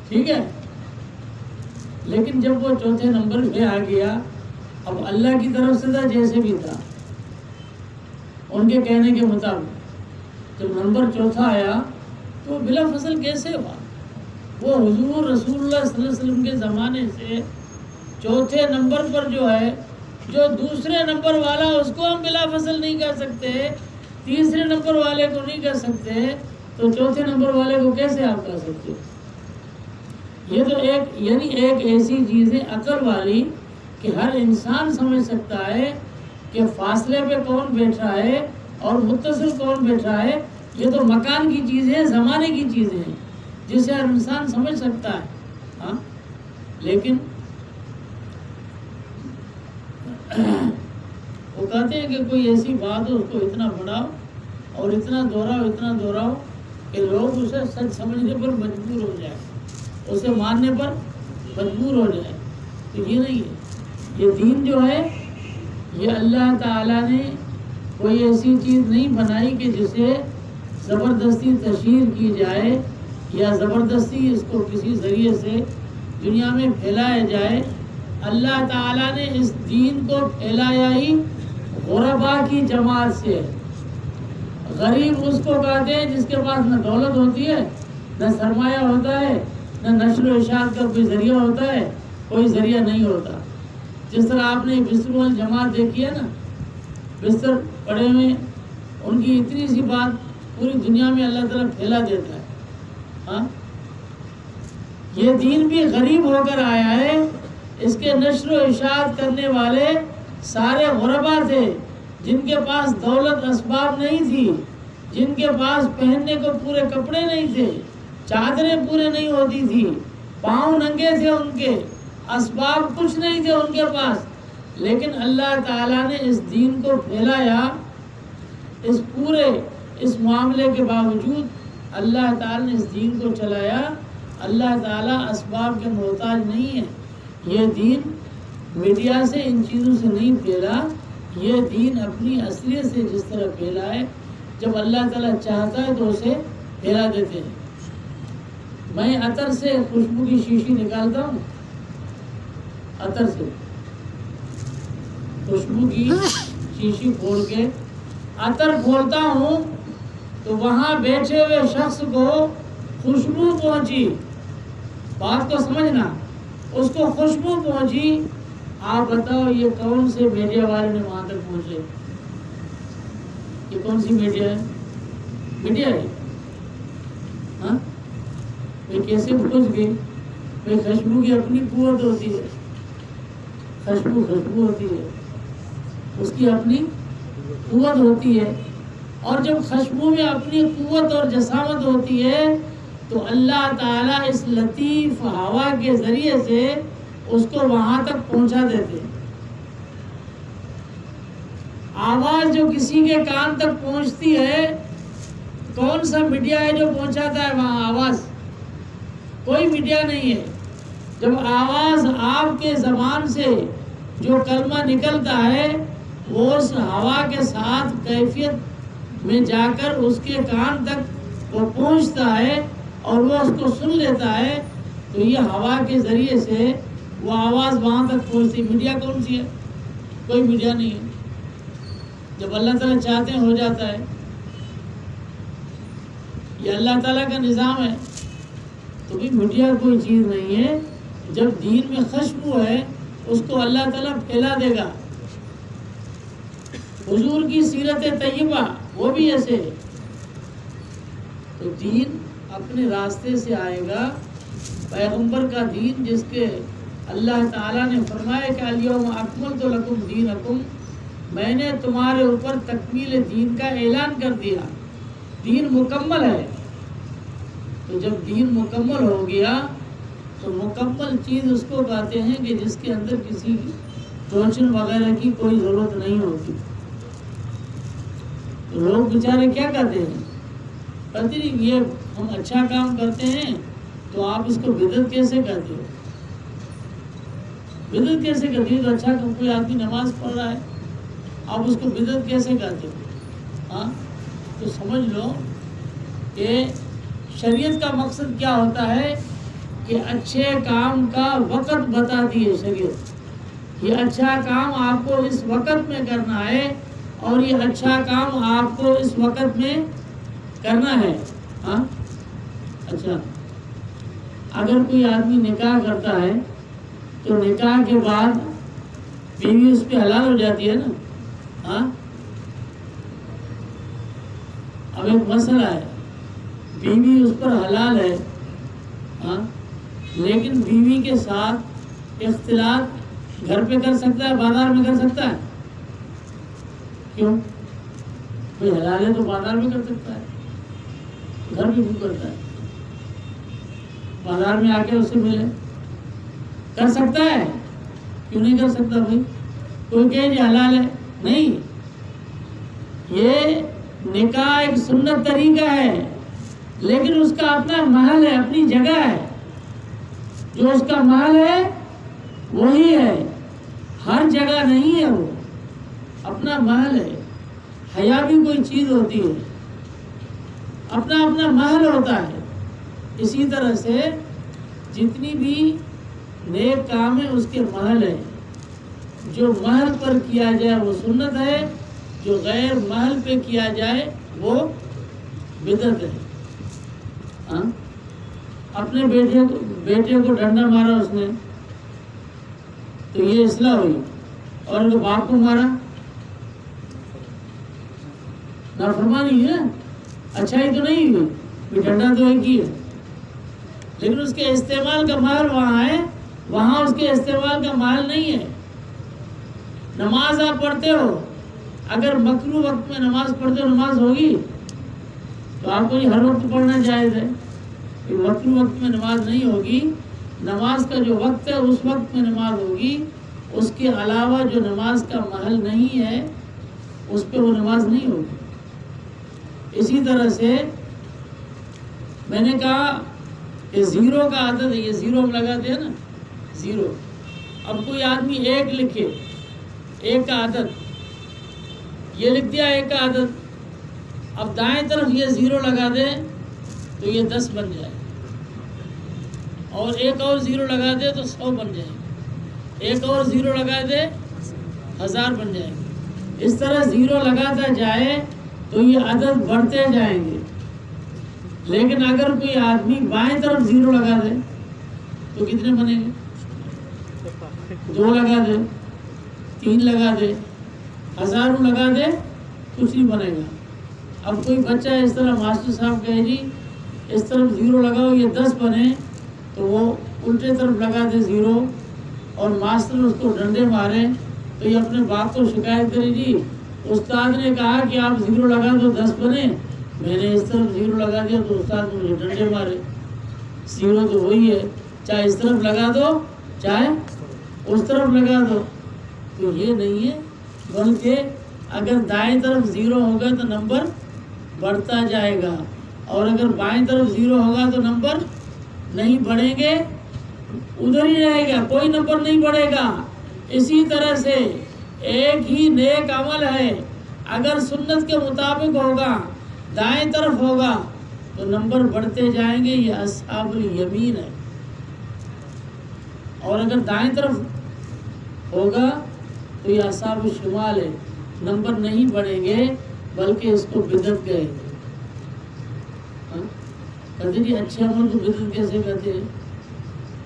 Speaker 1: ٹھیک ہے. لیکن جب وہ چوتھے نمبر پہ آ گیا، اب اللہ کی طرف سے تھا جیسے بھی تھا، ان کے کہنے کے مطابق جب نمبر چوتھا آیا تو بلا فصل کیسے ہوا؟ وہ حضور رسول اللہ صلی اللہ علیہ وسلم کے زمانے سے چوتھے نمبر پر جو ہے، جو دوسرے نمبر والا اس کو ہم بلا فصل نہیں کہہ سکتے، تیسرے نمبر والے کو نہیں کہہ سکتے، تو چوتھے نمبر والے کو کیسے آپ کہہ سکتے؟ یہ تو ایک ایسی چیز ہے عقل والی کہ ہر انسان سمجھ سکتا ہے کہ فاصلے پہ کون بیٹھا ہے اور متصل کون بیٹھا ہے. یہ تو مکان کی چیزیں، زمانے کی چیزیں ہیں جسے ہر انسان سمجھ سکتا ہے. ہاں لیکن وہ کہتے ہیں کہ کوئی ایسی بات ہو اس کو اتنا بڑھاؤ اور اتنا دہراؤ کہ لوگ اسے سچ سمجھنے پر مجبور ہو جائے، اسے ماننے پر مجبور ہو جائے. تو یہ نہیں ہے. یہ دین جو ہے یہ اللہ تعالیٰ نے کوئی ایسی چیز نہیں بنائی کہ جسے زبردستی تشہیر کی جائے یا زبردستی اس کو کسی ذریعے سے دنیا میں پھیلایا جائے. اللہ تعالیٰ نے اس دین کو پھیلایا ہی غربا کی جماعت سے. غریب اس کو کہتے ہیں جس کے پاس نہ دولت ہوتی ہے، نہ سرمایہ ہوتا ہے، نہ نشر و اشاعت کا کوئی ذریعہ ہوتا ہے، کوئی ذریعہ نہیں ہوتا. جس طرح آپ نے بستر والی جماعت دیکھی ہے نا، بستر پڑے ہوئے، ان کی اتنی سی بات پوری دنیا میں اللہ تعالیٰ پھیلا دیتا ہے. ہاں یہ دین بھی غریب ہو کر آیا ہے. اس کے نشر و اشاعت کرنے والے سارے غربا تھے، جن کے پاس دولت اسباب نہیں تھی، جن کے پاس پہننے کو پورے کپڑے نہیں تھے، چادریں پورے نہیں ہوتی تھی، پاؤں ننگے تھے، ان کے اسباب کچھ نہیں تھے ان کے پاس. لیکن اللہ تعالیٰ نے اس دین کو پھیلایا. اس پورے اس معاملے کے باوجود اللہ تعالیٰ نے اس دین کو چلایا. اللہ تعالیٰ اسباب کے محتاج نہیں ہے. یہ دین میڈیا سے ان چیزوں سے نہیں پھیلا، یہ دین اپنی اصلیت سے جس طرح پھیلا ہے. جب اللہ تعالیٰ چاہتا ہے تو اسے پھیلا دیتے ہیں. میں عطر سے خوشبو کی شیشی نکالتا ہوں، عطر سے خوشبو کی شیشی پھوڑ کے عطر پھوڑتا ہوں تو وہاں بیٹھے ہوئے شخص کو خوشبو پہنچی. بات کو سمجھنا، اس کو خوشبو پہنچی. آپ بتاؤ یہ کون سے میڈیا والے نے وہاں تک پہنچے؟ یہ کون سی میڈیا ہے؟ میڈیا ہے. ہاں یہ کیسے پہنچ گئی؟ بھائی خوشبو کی اپنی قوت ہوتی ہے، خوشبو ہوتی ہے، اس کی اپنی قوت ہوتی ہے. اور جب خوشبو میں اپنی قوت اور جسامت ہوتی ہے تو اللہ تعالیٰ اس لطیف ہوا کے ذریعے سے اس کو وہاں تک پہنچا دیتے ہیں. آواز جو کسی کے کان تک پہنچتی ہے کون سا میڈیا ہے جو پہنچاتا ہے وہاں آواز؟ کوئی میڈیا نہیں ہے۔ جب آواز آپ کے زبان سے جو کلمہ نکلتا ہے وہ اس ہوا کے ساتھ کیفیت میں جا کر اس کے کان تک وہ پہنچتا ہے اور وہ اس کو سن لیتا ہے، تو یہ ہوا کے ذریعے سے وہ آواز وہاں تک پہنچتی۔ میڈیا کون سی ہے؟ کوئی میڈیا نہیں ہے۔ جب اللہ تعالیٰ چاہتے ہیں ہو جاتا ہے، یہ اللہ تعالیٰ کا نظام ہے۔ تو بھی میڈیا کوئی چیز نہیں ہے۔ جب دین میں خوشبو ہے اس کو اللہ تعالیٰ پھیلا دے گا۔ حضور کی سیرت طیبہ وہ بھی ایسے ہے۔ تو دین اپنے راستے سے آئے گا، پیغمبر کا دین جس کے اللہ تعالیٰ نے فرمایا کہ الیوم اکملت لکم دینکم، میں نے تمہارے اوپر تکمیل دین کا اعلان کر دیا، دین مکمل ہے۔ تو جب دین مکمل ہو گیا تو مکمل چیز اس کو کہتے ہیں کہ جس کے اندر کسی ٹوچن وغیرہ کی کوئی ضرورت نہیں ہوتی۔ تو لوگ بیچارے کیا کہتے ہیں؟ کہتے ہیں یہ ہم اچھا کام کرتے ہیں تو آپ اس کو بدعت کیسے کہتے ہو؟ بدعت کیسے کہتے ہو؟ تو اچھا کوئی آدمی نماز پڑھ رہا ہے، آپ اس کو بدعت کیسے کہتے ہو؟ ہاں، تو سمجھ لو کہ شریعت کا مقصد کیا ہوتا ہے کہ اچھے کام کا وقت بتاتی ہے شریعت۔ یہ اچھا کام آپ کو اس وقت میں کرنا ہے اور یہ اچھا کام آپ کو اس وقت میں کرنا ہے۔ ہاں، اچھا، اگر کوئی آدمی نکاح کرتا ہے تو نکاح کے بعد بیوی اس پہ حلال ہو جاتی ہے نا۔ ہاں، اب ایک مسئلہ ہے، بیوی اس پر حلال ہے، ہاں، لیکن بیوی کے ساتھ اختلاط گھر پہ کر سکتا ہے، بازار میں کر سکتا ہے؟ کیوں؟ کوئی حلال ہے تو بازار میں کر سکتا ہے، گھر بھی کیوں کرتا ہے؟ بازار میں آ کے اس سے ملے، کر سکتا ہے؟ کیوں نہیں کر سکتا بھائی؟ کوئی کہے جی حلال ہے؟ نہیں، یہ نکاح ایک سنت طریقہ ہے، لیکن اس کا اپنا محل ہے، اپنی جگہ ہے۔ جو اس کا محل ہے وہی ہے، ہر جگہ نہیں ہے، وہ اپنا محل ہے۔ حیا بھی کوئی چیز ہوتی ہے، اپنا اپنا محل ہوتا ہے۔ اسی طرح سے جتنی بھی نیک کام ہے اس کے محل ہے۔ جو محل پر کیا جائے وہ سنت ہے، جو غیر محل پہ کیا جائے وہ بدعت ہے۔ ہاں، اپنے بیٹے کو ڈنڈا مارا اس نے تو یہ اصلاح ہوئی، اور ان کے باپ کو مارا نافرمانی ہے، اچھائی تو نہیں ہوئی، ڈنڈا تو ایک ہی ہے، لیکن اس کے استعمال کا محل وہاں ہے، وہاں اس کے استعمال کا محل نہیں ہے۔ نماز آپ پڑھتے ہو، اگر مکروہ وقت میں نماز پڑھتے ہو نماز ہوگی؟ تو آپ کو یہ ہر وقت پڑھنا جائز ہے، کہ مکروہ وقت میں نماز نہیں ہوگی۔ نماز کا جو وقت ہے اس وقت میں نماز ہوگی، اس کے علاوہ جو نماز کا محل نہیں ہے اس پہ وہ نماز نہیں ہوگی۔ اسی طرح سے میں نے کہا کہ زیرو کا عدد ہے، یہ زیرو ہم لگاتے ہیں نا، زیرو۔ اب کوئی آدمی ایک لکھے، ایک کا عدد، یہ لکھ دیا ایک کا عدد، اب دائیں طرف یہ زیرو لگا دے تو یہ 10 بن جائے، اور ایک اور زیرو لگا دے تو 100 بن جائے، ایک اور زیرو لگا دے 1000 بن جائے گے۔ اس طرح زیرو لگاتا جائے تو یہ عدد بڑھتے جائیں گے۔ لیکن اگر کوئی آدمی بائیں طرف زیرو لگا دے تو کتنے بنیں گے؟ 2 لگا دے، 3 لگا دے، 1000 لگا دے، کچھ نہیں بنے گا۔ اب کوئی بچہ اس طرح ماسٹر صاحب کہے جی اس طرف زیرو لگاؤ یہ 10 بنے، تو وہ الٹے طرف لگا دے زیرو، اور ماسٹر اس کو ڈنڈے مارے تو یہ اپنے باپ کو شکایت کرے جی استاد نے کہا کہ آپ زیرو لگا دو 10 بنے، میں نے اس طرف زیرو لگا دیا تو استاد مجھے ڈنڈے مارے۔ زیرو تو وہی ہے، چاہے اس طرف لگا دو چاہے اس طرف لگا دو، تو یہ نہیں ہے، بلکہ اگر دائیں طرف زیرو ہوگا تو نمبر بڑھتا جائے گا، اور اگر بائیں طرف 0 ہوگا تو نمبر نہیں بڑھیں گے، ادھر ہی رہے گا، کوئی نمبر نہیں بڑھے گا۔ اسی طرح سے ایک ہی نیک عمل ہے، اگر سنت کے مطابق ہوگا، دائیں طرف ہوگا تو نمبر بڑھتے جائیں گے، یہ اصحاب الیمین ہے۔ اور اگر دائیں طرف ہوگا تو یہ اصحاب الشمال ہے، نمبر نہیں بڑھیں گے بلکہ اس کو بدعت کہیں گے۔ کہتے جی اچھے عمل کو بدعت کیسے کہتے ہیں؟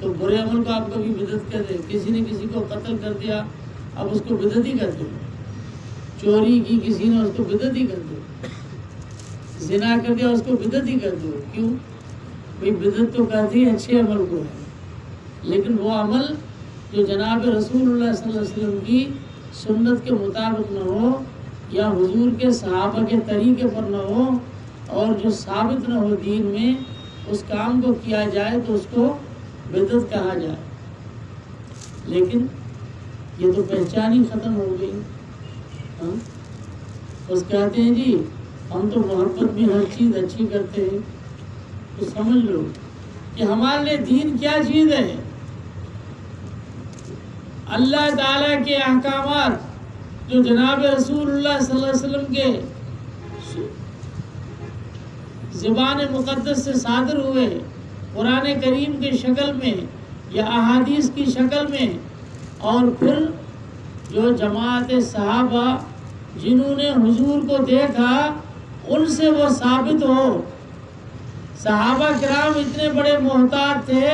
Speaker 1: تو برے عمل کو آپ کبھی بدعت کہتے ہیں؟ کسی نے کسی کو قتل کر دیا، اب اس کو بدعت ہی کہتے ہیں۔ چوری کی کسی نے، اس کو بدعت ہی کہتے ہیں۔ زنا کر دیا، اس کو بدعت ہی کہتے ہو۔ کیوں بھئی؟ بدعت تو کہتے ہیں اچھے عمل کو ہے، لیکن وہ عمل جو جناب رسول اللہ صلی اللہ علیہ وسلم کی سنت کے مطابق نہ ہو، یا حضور کے صحابہ کے طریقے پر نہ ہو، اور جو ثابت نہ ہو دین میں، اس کام کو کیا جائے تو اس کو بدعت کہا جائے۔ لیکن یہ تو پہچان ہی ختم ہو گئی۔ بس کہتے ہیں جی ہم تو محبت میں ہر چیز اچھی کرتے ہیں، تو سمجھ لو کہ ہمارے لیے دین کیا چیز ہے۔ اللہ تعالیٰ کے احکامات جو جناب رسول اللہ صلی اللہ علیہ وسلم کے زبان مقدس سے صادر ہوئے، قرآن کریم کی شکل میں یا احادیث کی شکل میں، اور پھر جو جماعت صحابہ جنہوں نے حضور کو دیکھا ان سے وہ ثابت ہو۔ صحابہ کرام اتنے بڑے محتاط تھے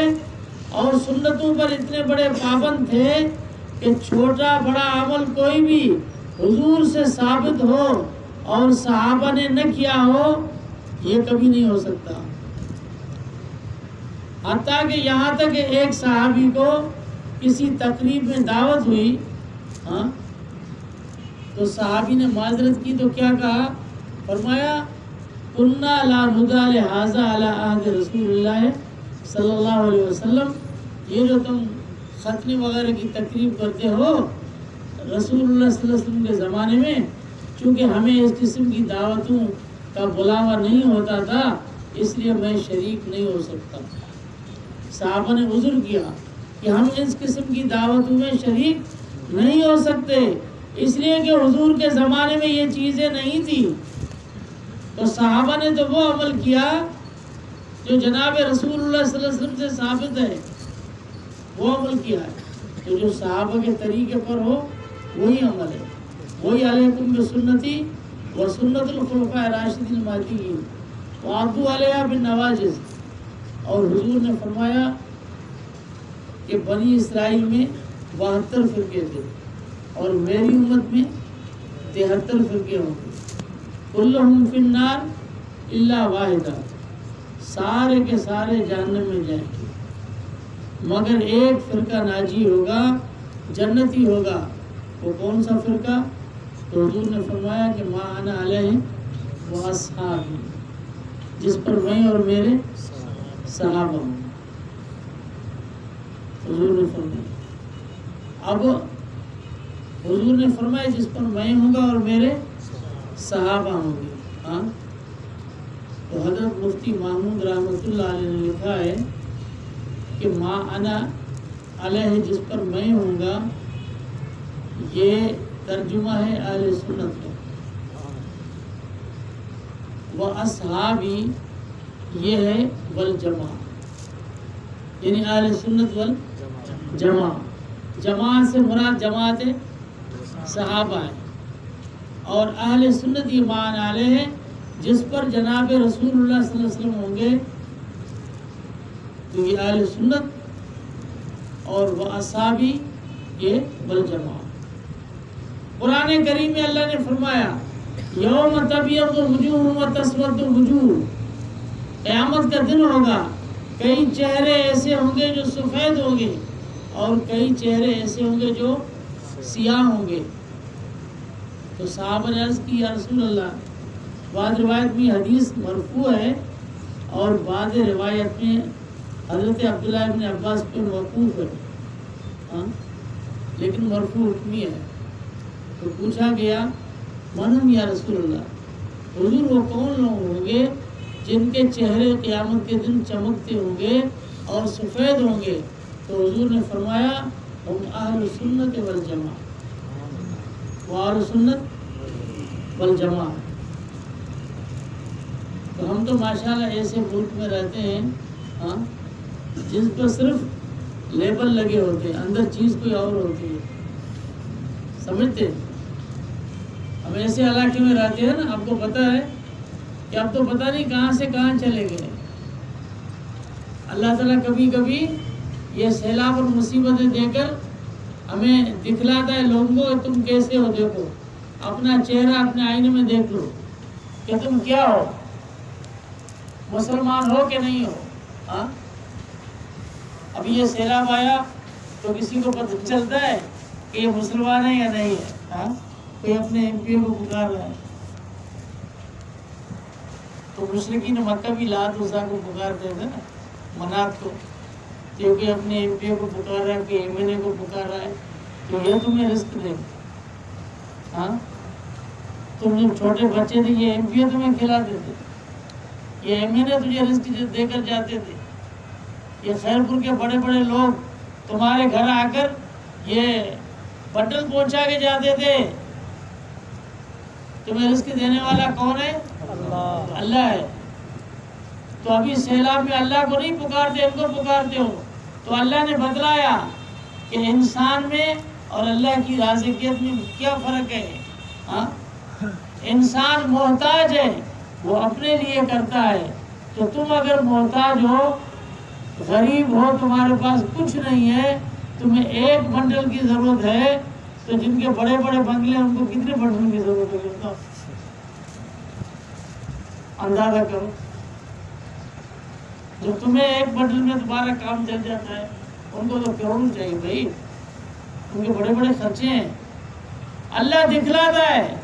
Speaker 1: اور سنتوں پر اتنے بڑے پابند تھے کہ چھوٹا بڑا عمل کوئی بھی حضور سے ثابت ہو اور صحابہ نے نہ کیا ہو، یہ کبھی نہیں ہو سکتا۔ حتیٰ کہ یہاں تک کہ ایک صحابی کو کسی تقریب میں دعوت ہوئی، تو صحابی نے معذرت کی تو کیا کہا؟ فرمایا کُنَّا لَا نُدَا لِهَذَا عَلَىٰ عَهْدِ رسول اللہ صلی اللہ علیہ وسلم، یہ جو تم ختنے وغیرہ کی تقریب کرتے ہو رسول اللہ صلی اللہ علیہ وسلم کے زمانے میں، چونکہ ہمیں اس قسم کی دعوتوں کا بلاوا نہیں ہوتا تھا، اس لیے میں شریک نہیں ہو سکتا۔ صحابہ نے عذر کیا کہ ہم اس قسم کی دعوتوں میں شریک نہیں ہو سکتے، اس لیے کہ حضور کے زمانے میں یہ چیزیں نہیں تھی۔ تو صحابہ نے تو وہ عمل کیا جو جناب رسول اللہ صلی اللہ علیہ وسلم سے ثابت ہے، وہ عمل کیا ہے۔ تو جو صحابہ کے طریقے پر ہو وہی عمل ہے، وہی علیکم بسنتی و سنت الخلفاء الراشدین المہدیین وعضوا علیہا بالنواجذ۔ اور حضور نے فرمایا کہ بنی اسرائیل میں 72 فرقے تھے اور میری امت میں 73 فرقے ہوں گے، کلہم فی النار الا واحدہ، سارے کے سارے جہنم میں جائیں گے مگر ایک فرقہ ناجی ہوگا، جنتی ہوگا۔ وہ کون سا فرقہ؟ تو حضور نے فرمایا کہ ما انا علیہ و اصحابی، جس پر میں اور میرے صحابہ ہوں۔ حضور نے فرمایا، اب حضور نے فرمایا جس پر میں ہوں گا اور میرے صحابہ ہوں گے۔ تو حضرت مفتی محمود رحمۃ اللہ علیہ نے لکھا ہے کہ ما انا علیہ، جس پر میں ہوں گا، یہ ترجمہ ہے اہل سنت کا۔ وہ اصحابی یہ ہے والجماع، یعنی اہل سنت والجماع۔ جماعت سے مراد جماعت صحابہ ہے، اور اہل سنت یہ معنی علیہ ہے جس پر جناب رسول اللہ صلی اللہ علیہ وسلم ہوں گے، تو یہ اہل سنت، اور وہ اصحابی یہ والجماع۔ قرآن کریم میں اللہ نے فرمایا یوم تبیض وجوہ و تسود وجوہ، قیامت کا دن ہوگا، کئی چہرے ایسے ہوں گے جو سفید ہوں گے اور کئی چہرے ایسے ہوں گے جو سیاہ ہوں گے۔ تو صحابہ نے عرض کی یا رسول اللہ، بعض روایت میں حدیث مرفوع ہے اور بعض روایت میں حضرت عبداللہ ابن عباس پہ موقوف ہے، لیکن مرفوع حکمی ہے۔ تو پوچھا گیا من ہم یا رسول اللہ، حضور وہ کون لوگ ہوں گے جن کے چہرے قیامت کے دن چمکتے ہوں گے اور سفید ہوں گے؟ تو حضور نے فرمایا ہم اہل سنت والجماع، وہ اہل سنت والجماع۔ تو ہم تو ماشاءاللہ ایسے ملک میں رہتے ہیں ہاں جس پر صرف لیبل لگے ہوتے ہیں، اندر چیز کوئی اور ہوتی ہے، سمجھتے؟ ہم ایسے علاقے میں رہتے ہیں نا، آپ کو پتہ ہے کہ اب تو پتہ نہیں کہاں سے کہاں چلے گئے۔ اللہ تعالیٰ کبھی کبھی یہ سیلاب اور مصیبتیں دے کر ہمیں دکھلاتا ہے لوگوں کو، تم کیسے ہو، دیکھو اپنا چہرہ اپنے آئینے میں دیکھ لو کہ تم کیا ہو، مسلمان ہو کہ نہیں ہو۔ ہاں ابھی یہ سیلاب آیا تو کسی کو پتہ چلتا ہے کہ یہ مسلمان ہے یا نہیں ہے؟ ہاں کوئی اپنے ایم پی او کو پکار رہا ہے، تو مشرکین مکہ بھی لات عزا کو پکارتے تھے نا، منات کو، کیونکہ اپنے ایم پی او کو پکار رہا ہے، کہ ایم این اے کو پکار رہا ہے، تو یہ تمہیں رزق دے۔ ہاں تم جب چھوٹے بچے تھے یہ ایم پی او تمہیں کھلاتے تھے، یہ ایم این اے تجھے رزق دے کر جاتے تھے، یہ خیرپور کے بڑے بڑے لوگ تمہارے گھر آ کر یہ بنڈل پہنچا کے جاتے تھے۔ تمہیں رزق دینے والا کون ہے؟ اللہ ہے۔ تو ابھی سیلاب میں اللہ کو نہیں پکارتے، ان کو پکارتے ہو، تو اللہ نے بتلایا کہ انسان میں اور اللہ کی رازقیت میں کیا فرق ہے۔ ہاں انسان محتاج ہے، وہ اپنے لیے کرتا ہے، تو تم اگر محتاج ہو، غریب ہو، تمہارے پاس کچھ نہیں ہے، تمہیں ایک بنڈل کی ضرورت ہے، تو جن کے بڑے بڑے بنگلے ان کو کتنے بنڈل کی ضرورت ہے؟ اندازہ کرو۔ جب تمہیں ایک بنڈل میں تمہارا کام چل جاتا ہے، ان کو تو کروڑوں چاہیے بھائی، ان کے بڑے بڑے خرچے ہیں۔ اللہ دکھلاتا ہے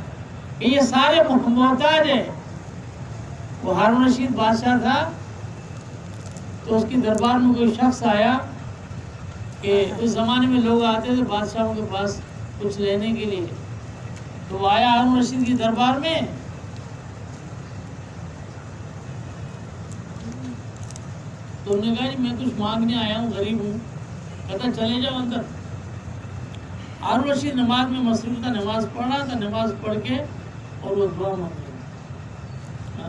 Speaker 1: کہ یہ سارے محتاج ہیں۔ وہ ہارون رشید بادشاہ تھا، تو اس کی دربار میں کوئی شخص آیا، کہ اس زمانے میں لوگ آتے تھے بادشاہوں کے پاس کچھ لینے کے لیے، تو وہ آیا ہارون رشید کی دربار میں، تو انہوں نے کہا جی میں کچھ مانگنے آیا ہوں، غریب ہوں۔ کہتا چلے جاؤ اندر۔ ہارون رشید نماز میں مصروف تھا، نماز پڑھ رہا تھا، نماز پڑھ کے اور وہ دعا مانگ رہا،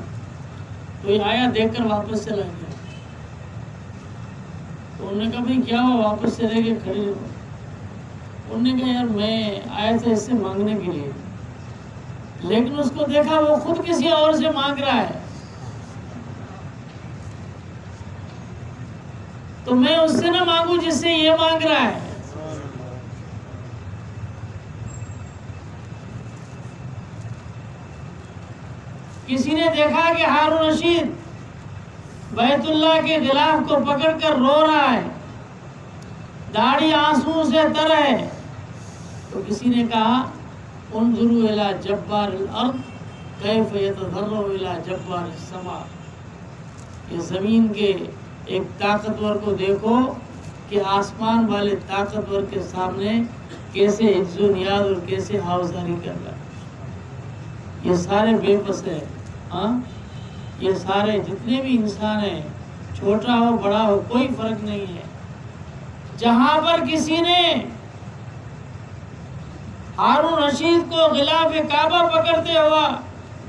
Speaker 1: تو یہ آیا دیکھ کر واپس چلا گیا۔ تو انہوں نے کہا بھائی کیا ہوا، واپس چلے گئے، کھڑے ہو۔ انہوں نے کہا یار میں آیا تھا اس سے مانگنے کے لیے، لیکن اس کو دیکھا وہ خود کسی اور سے مانگ رہا ہے، تو میں اس سے نہ مانگوں جس سے یہ مانگ رہا ہے۔ کسی نے دیکھا کہ ہارون رشید بیت اللہ کے غلاف کو پکڑ کر رو رہا ہے، داڑھی آنسو سے تر ہے، تو کسی نے کہا انظروا الی جبار الارض کیف یتضرع الی جبار السماء، یہ زمین کے ایک طاقتور کو دیکھو کہ آسمان والے طاقتور کے سامنے کیسے عجز و نیاز اور کیسے حوصلہ کر رہا ہے۔ یہ سارے بے بس ہیں، ہاں یہ سارے جتنے بھی انسان ہیں، چھوٹا ہو بڑا ہو کوئی فرق نہیں ہے۔ جہاں پر کسی نے ہارون رشید کو غلاف کعبہ پکڑتے ہوا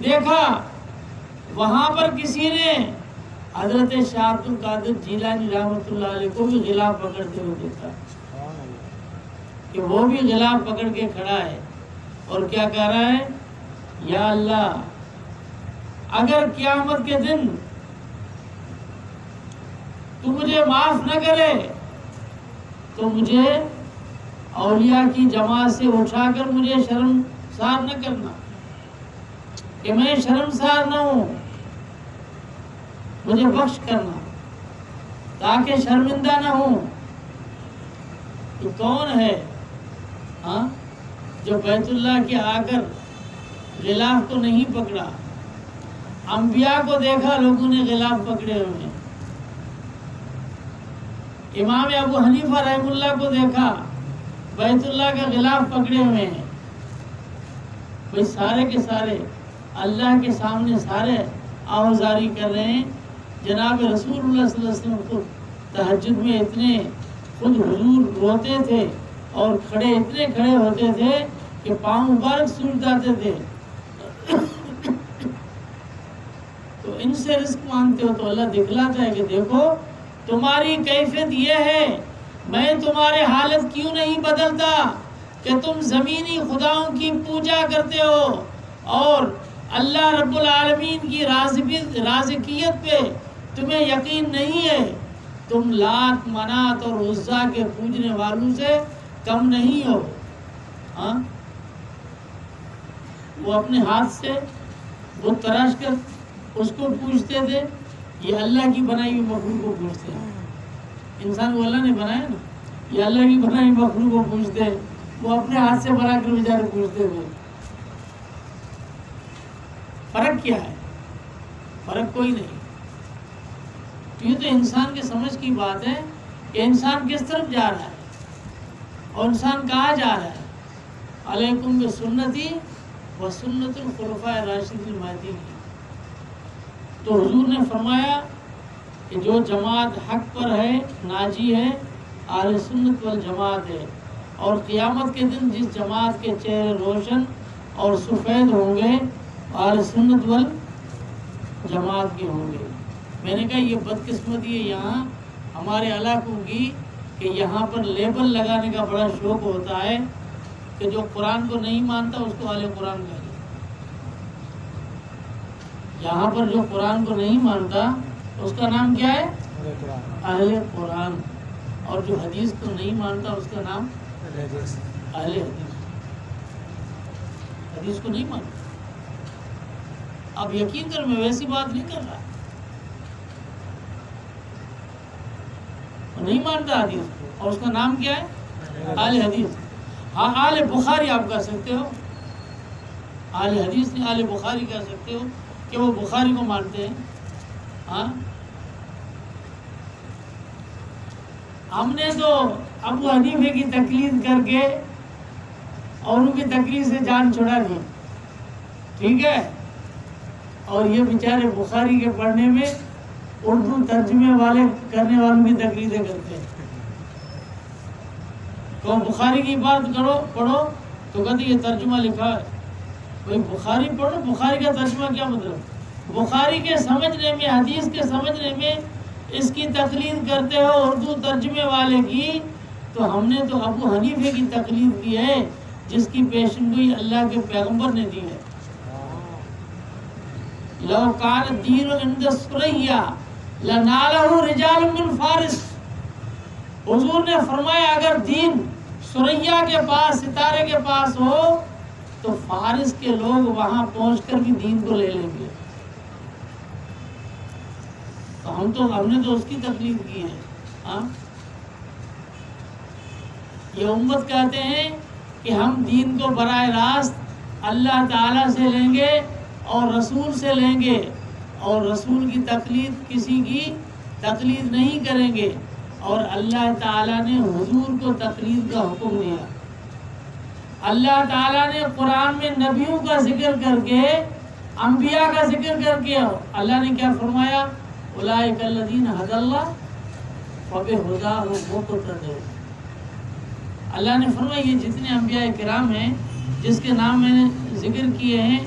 Speaker 1: دیکھا، وہاں پر کسی نے حضرت شاہ عبد القادر جیلانی رحمۃ اللہ علیہ کو بھی غلاف پکڑتے ہوئے دیکھا، کہ وہ بھی غلاف پکڑ کے کھڑا ہے اور کیا کہہ رہا ہے، یا اللہ اگر قیامت کے دن تو مجھے معاف نہ کرے تو مجھے اولیاء کی جماعت سے اٹھا کر مجھے شرمسار نہ کرنا، کہ میں شرمسار نہ ہوں، مجھے بخش کرنا تاکہ شرمندہ نہ ہوں۔ تو کون ہے ہاں جو بیت اللہ کے آ کر غلاف کو نہیں پکڑا؟ انبیاء کو دیکھا لوگوں نے غلاف پکڑے ہوئے، امام ابو حنیفہ رحمہ اللہ کو دیکھا بیت اللہ کا غلاف پکڑے ہوئے ہیں۔ بھئی سارے کے سارے اللہ کے سامنے سارے آوازاری کر رہے ہیں. جناب رسول اللہ صلی اللہ علیہ وسلم خود تہجد میں اتنے خود حضور روتے تھے اور اتنے کھڑے ہوتے تھے کہ پاؤں مبارک سوج جاتے تھے. تو ان سے رزق مانگتے ہو تو اللہ دکھلاتا ہے کہ دیکھو تمہاری کیفیت یہ ہے، میں تمہارے حالت کیوں نہیں بدلتا کہ تم زمینی خداؤں کی پوجا کرتے ہو اور اللہ رب العالمین کی رازقیت پہ تمہیں یقین نہیں ہے. تم لات منات اور عزا کے پوجنے والوں سے کم نہیں ہو. ہاں وہ اپنے ہاتھ سے بت تراش کر اس کو پوجتے تھے، یہ اللہ کی بنائی ہوئی مخلوق کو پوجتے ہیں. انسان کو اللہ نے بنایا نا، یہ اللہ کی بنائی ہوئی مخلوق کو پوجتے ہیں، وہ اپنے ہاتھ سے بنا کر بیچارے پوجتے ہوئے. فرق کیا ہے؟ فرق کوئی نہیں. تو یہ تو انسان کے سمجھ کی بات ہے کہ انسان کس طرف جا رہا ہے اور انسان کہاں جا رہا ہے. علیکم بسنتی و سنت الخلفاء الراشدین المہدیین. تو حضور نے فرمایا کہ جو جماعت حق پر ہے ناجی ہے، اہل سنت والجماعت ہے. اور قیامت کے دن جس جماعت کے چہرے روشن اور سفید ہوں گے اہل سنت والجماعت کے ہوں گے. میں نے کہا یہ بدقسمتی ہے یہاں ہمارے علاقوں کی کہ یہاں پر لیبل لگانے کا بڑا شوق ہوتا ہے کہ جو قرآن کو نہیں مانتا اس کو اہل قرآن کہتے ہیں. یہاں پر جو قرآن کو نہیں مانتا اس کا نام کیا ہے؟ اہل قرآن. اور جو حدیث کو نہیں مانتا اس کا نام اہل حدیث. حدیث کو نہیں مانتا. اب یقین کر میں ویسی بات نہیں کر رہا، نہیں مانتا حدیث کو اور اس کا نام کیا ہے؟ اہل حدیث. ہاں اہل بخاری آپ کہہ سکتے ہو، اہل حدیث نہیں اہل بخاری کہہ سکتے ہو کہ وہ بخاری کو مانتے ہیں. ہاں ہم نے تو ابو حنیفہ کی تقلید کر کے اور ان کی تقلید سے جان چھڑا دی، ٹھیک ہے. اور یہ بیچارے بخاری کے پڑھنے میں اردو ترجمے والے کرنے والوں کی تقلیدیں کرتے ہیں. تو بخاری کی بات کرو پڑھو تو کہتے یہ ترجمہ لکھا ہے. بھائی بخاری پڑھو، بخاری کا ترجمہ کیا مطلب؟ بخاری کے سمجھنے میں، حدیث کے سمجھنے میں اس کی تقلید کرتے ہو اردو ترجمے والے کی. تو ہم نے تو ابو حنیفہ کی تقلید کی ہے جس کی پیشنگوئی اللہ کے پیغمبر نے دی ہے. لو کان الدین عند السریہ لنالہ رجال من فارس. حضور نے فرمایا اگر دین سریہ کے پاس، ستارے کے پاس ہو تو فارس کے لوگ وہاں پہنچ کر بھی دین کو لے لیں گے. تو ہم نے تو اس کی تقلید کی ہے. ہاں یہ امت کہتے ہیں کہ ہم دین کو براہ راست اللہ تعالیٰ سے لیں گے اور رسول سے لیں گے اور رسول کی تقلید کسی کی تقلید نہیں کریں گے. اور اللہ تعالیٰ نے حضور کو تقلید کا حکم دیا. اللہ تعالیٰ نے قرآن میں نبیوں کا ذکر کر کے، انبیاء کا ذکر کر کے اللہ نے کیا فرمایا؟ اولئک الذین ھدی اللہ فبہداہ مقتدی. اللہ نے فرمایا یہ جتنے انبیاء کرام ہیں جس کے نام میں نے ذکر کیے ہیں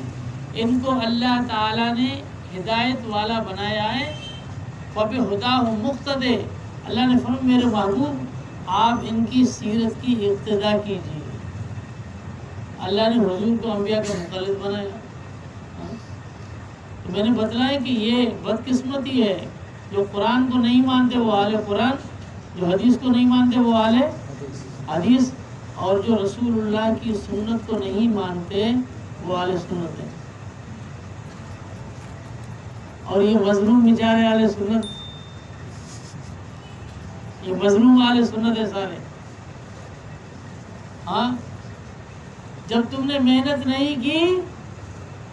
Speaker 1: ان کو اللہ تعالیٰ نے ہدایت والا بنایا ہے. فبہداہ مقتدی. اللہ نے فرمایا میرے محبوب آپ ان کی سیرت کی اقتداء کیجیے. اللہ نے حضور کو انبیاء کا مقلد بنایا. تو میں نے بتلایا کہ یہ بدقسمتی ہے. جو قرآن کو نہیں مانتے وہ اہل قرآن، جو حدیث کو نہیں مانتے وہ اہل حدیث، اور جو رسول اللہ کی سنت کو نہیں مانتے وہ اہل سنت ہے. اور یہ مظلوم بیچارے اہل سنت، یہ مظلوم اہل سنت ہے سارے. ہاں جب تم نے محنت نہیں کی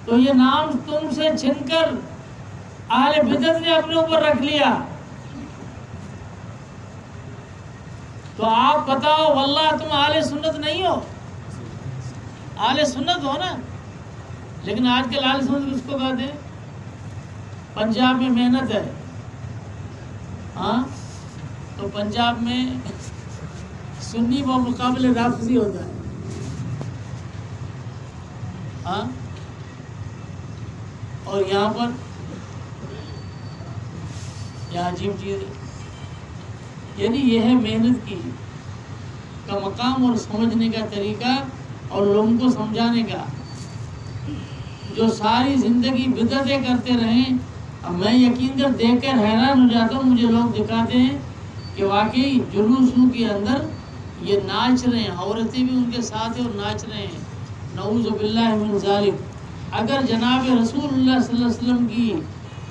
Speaker 1: تو یہ نام تم سے چھن کر اہل بدعت نے اپنے اوپر رکھ لیا. تو آپ بتاؤ واللہ تم اہل سنت نہیں ہو؟ اہل سنت ہو نا. لیکن آج کے لال سمجھ کس کو کہتے ہیں؟ پنجاب میں محنت ہے، ہاں تو پنجاب میں سنی بمقابلے رافضی ہوتا ہے، ہاں اور یہاں پر یہ عجیب چیز ہے. یعنی یہ ہے محنت کی کا مقام اور سمجھنے کا طریقہ اور لوگوں کو سمجھانے کا. جو ساری زندگی بدعتیں کرتے رہیں، اب میں یقین کر دیکھ کر حیران ہو جاتا ہوں. مجھے لوگ دکھاتے ہیں کہ واقعی جلوسوں کے اندر یہ ناچ رہے ہیں، عورتیں بھی ان کے ساتھ ہیں اور ناچ رہے ہیں. نعوذ باللہ من ذالک. اگر جناب رسول اللہ صلی اللہ علیہ وسلم کی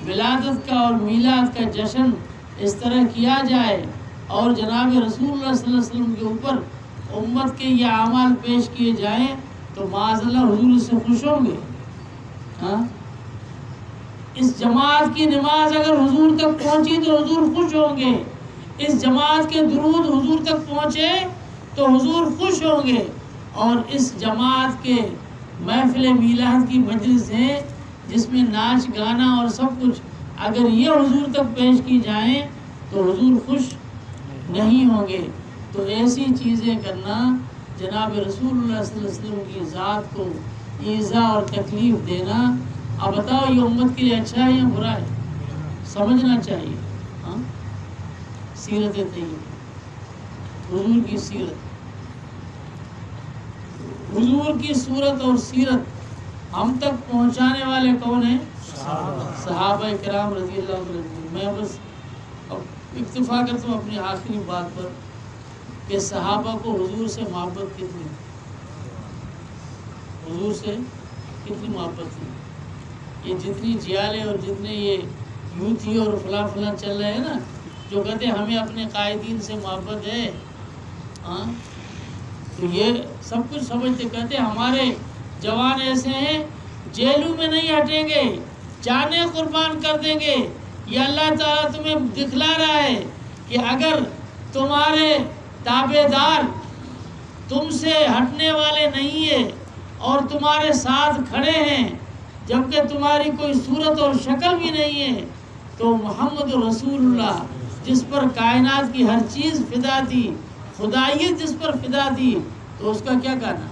Speaker 1: ولادت کا اور میلاد کا جشن اس طرح کیا جائے اور جناب رسول اللہ صلی اللہ علیہ وسلم کے اوپر امت کے یہ اعمال پیش کیے جائیں تو معاذ اللہ حضور اس سے خوش ہوں گے. ہاں اس جماعت کی نماز اگر حضور تک پہنچی تو حضور خوش ہوں گے. اس جماعت کے درود حضور تک پہنچے تو حضور خوش ہوں گے. اور اس جماعت کے محفل میلاد کی مجلس ہے جس میں ناچ گانا اور سب کچھ اگر یہ حضور تک پیش کی جائیں تو حضور خوش نہیں ہوں گے. تو ایسی چیزیں کرنا جناب رسول اللہ صلی اللہ علیہ وسلم کی ذات کو ایذا اور تکلیف دینا، اب بتاؤ یہ امت کے لیے اچھا ہے یا برا ہے؟ سمجھنا چاہیے. ہاں سیرت طیبہ، حضور کی سیرت، حضور کی صورت اور سیرت ہم تک پہنچانے والے کون ہیں؟ صحابہ کرام رضی اللہ عنہ. میں بس اب اکتفا کرتا ہوں اپنی آخری بات پر کہ صحابہ کو حضور سے محبت کتنی، حضور سے کتنی محبت تھی. یہ جتنی جیالے اور جتنے یہ یوتھی اور فلاں فلاں چل رہے ہیں نا، جو کہتے ہیں ہمیں اپنے قائدین سے محبت ہے، ہاں تو یہ سب کچھ سمجھتے. کہتے ہیں ہمارے جوان ایسے ہیں جیلوں میں نہیں ہٹیں گے، جانیں قربان کر دیں گے. یہ اللہ تعالیٰ تمہیں دکھلا رہا ہے کہ اگر تمہارے تابع دار تم سے ہٹنے والے نہیں ہیں اور تمہارے ساتھ کھڑے ہیں جبکہ تمہاری کوئی صورت اور شکل بھی نہیں ہے، تو محمد رسول اللہ جس پر کائنات کی ہر چیز فدا تھی، خدائیت جس پر فدا تھی، تو اس کا کیا کہنا؟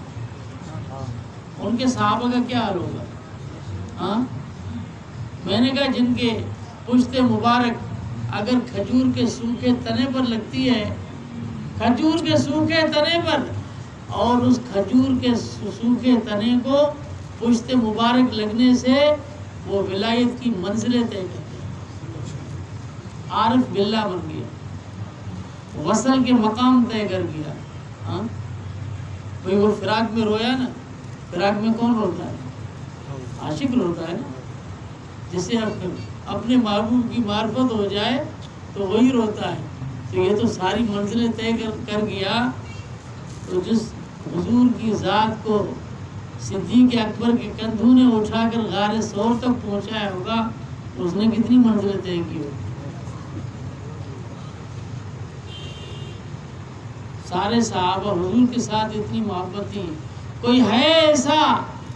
Speaker 1: ان کے صحابہ کا کیا حال ہوگا؟ ہاں میں نے کہا جن کے پشت مبارک اگر کھجور کے سوکھے تنے پر لگتی ہے، کھجور کے سوکھے تنے پر، اور اس کھجور کے سوکھے تنے کو پشت مبارک لگنے سے وہ ولایت کی منزلیں طے کرتے ہیں، عارف باللہ بن گیا، وصل کے مقام طے کر گیا. ہاں بھئی وہ فراق میں رویا نا، فراق میں کون روتا ہے؟ عاشق روتا ہے نا. جسے اپنے محبوب کی معرفت ہو جائے تو وہی روتا ہے. تو یہ تو ساری منزلیں طے کر گیا. تو جس حضور کی ذات کو صدیق اکبر کے کندھوں نے اٹھا کر غار ثور تک پہنچایا ہوگا، اس نے کتنی منزلیں طے کی ہوگی. سارے صحابہ حضور کے ساتھ اتنی محبت تھی. کوئی ہے ایسا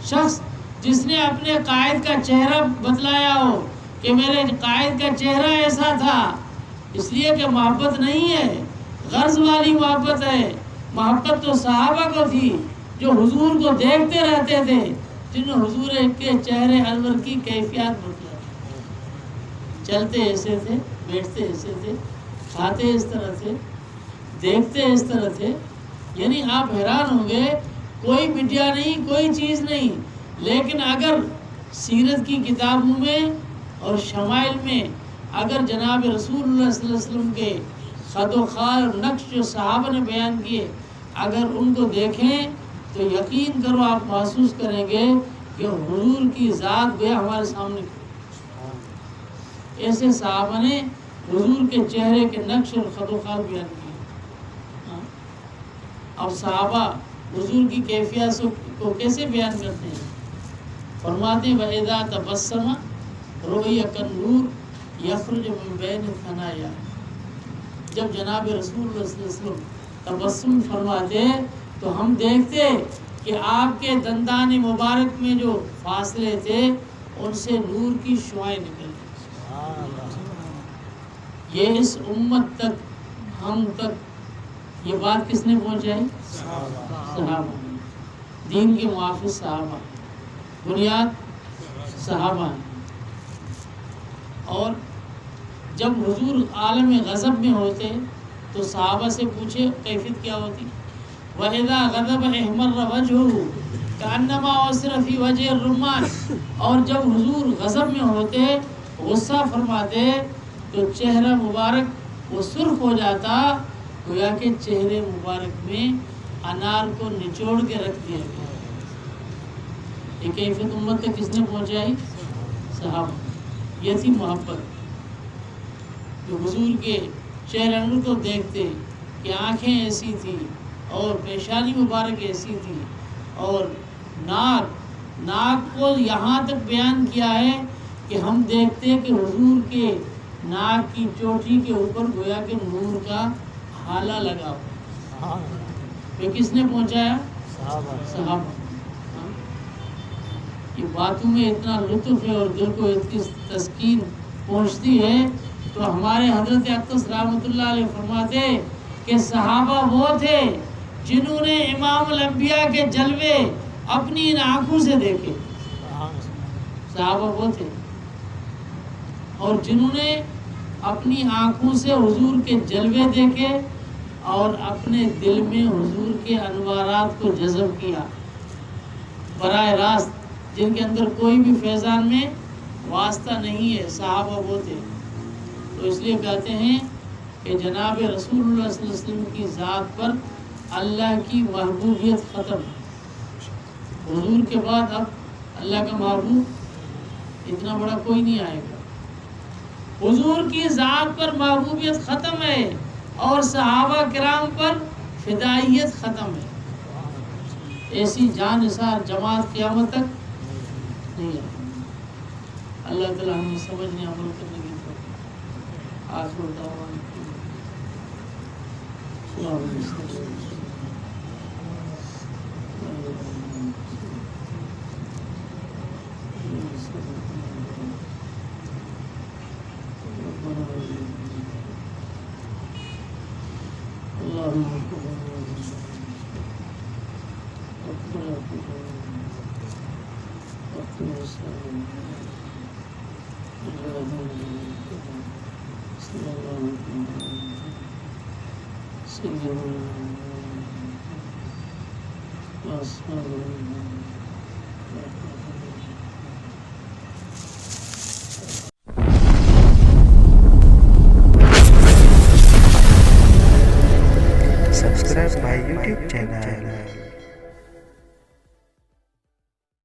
Speaker 1: شخص جس نے اپنے قائد کا چہرہ بتلایا ہو کہ میرے قائد کا چہرہ ایسا تھا؟ اس لیے کہ محبت نہیں ہے، غرض والی محبت ہے. محبت تو صحابہ کو تھی جو حضور کو دیکھتے رہتے تھے، جن حضور کے چہرے انور کی کیفیات بتلاتی. چلتے ایسے تھے، بیٹھتے ایسے تھے، کھاتے اس طرح تھے، دیکھتے اس طرح تھے. یعنی آپ حیران ہوں گے، کوئی میڈیا نہیں، کوئی چیز نہیں، لیکن اگر سیرت کی کتابوں میں اور شمائل میں اگر جناب رسول اللہ صلی اللہ علیہ وسلم کے خط و خال نقش جو صحابہ نے بیان کیے اگر ان کو دیکھیں تو یقین کرو آپ محسوس کریں گے کہ حضور کی ذات گویا ہمارے سامنے. ایسے صحابہ نے حضور کے چہرے کے نقش اور خط و خال بیان کیے. اب صحابہ حضور کی کیفیت کو کیسے بیان کرتے ہیں؟ فرماتے ہیں وَإِذَا تَبَسَّمَ رُؤِيَ كَالنُّورِ يَخْرُجُ مِن بَيْنِ الثَّنَايَا. جب جناب رسول اللہ صلی اللہ علیہ وسلم تبسم فرماتے تو ہم دیکھتے کہ آپ کے دندان مبارک میں جو فاصلے تھے ان سے نور کی شعائیں نکل یہ اس امت تک ہم تک یہ بات کس نے پہنچائی؟ صحابہ، دین کے محافظ صحابہ، بنیاد صحابہ ہیں۔ اور جب حضور عالم غضب میں ہوتے تو صحابہ سے پوچھے کیفیت کیا ہوتی؟ وَإِذَا غَضَبَ احْمَرَّ وَجْهُهُ كَأَنَّمَا عُصِرَ فِي وَجْهِ الرُّمَّانِ، اور جب حضور غضب میں ہوتے غصہ فرماتے تو چہرہ مبارک وہ سرخ ہو جاتا گویا کہ چہرے مبارک میں انار کو نچوڑ کے رکھ دیا گیا۔ یہ کیفیت امت تک کس نے پہنچائی؟ صحابہ۔ یہ تھی محبت، جو حضور کے چہرے انور کو دیکھتے کہ آنکھیں ایسی تھی اور پیشانی مبارک ایسی تھی، اور ناک کو یہاں تک بیان کیا ہے کہ ہم دیکھتے کہ حضور کے ناک کی چوٹی کے اوپر گویا کہ نور کا حالہ لگا ہوا۔ یہ کس نے پہنچایا؟ صحابہ۔ یہ باتوں میں اتنا لطف ہے اور دل کو اتنی تسکین پہنچتی ہے، تو ہمارے حضرت اقدس رحمۃ اللہ علیہ فرماتے کہ صحابہ وہ تھے جنہوں نے امام الانبیاء کے جلوے اپنی ان آنکھوں سے دیکھے۔ صحابہ وہ تھے اور جنہوں نے اپنی آنکھوں سے حضور کے جلوے دیکھے اور اپنے دل میں حضور کے انوارات کو جذب کیا براہ راست، جن کے اندر کوئی بھی فیضان میں واسطہ نہیں ہے۔ صحابہ وہ تھے۔ تو اس لیے کہتے ہیں کہ جناب رسول اللہ صلی اللہ علیہ وسلم کی ذات پر اللہ کی محبوبیت ختم ہے۔ حضور کے بعد اب اللہ کا محبوب اتنا بڑا کوئی نہیں آئے گا۔ حضور کی ذات پر محبوبیت ختم ہے اور صحابہ کرام پر فدائیت ختم ہے۔ ایسی جان نثار جماعت قیامت تک نہیں ہے۔ اللہ تعالی ہمیں سمجھنے عمل کرنے کی توفیق۔ آخر دعوانا
Speaker 2: Subscribe my YouTube channel.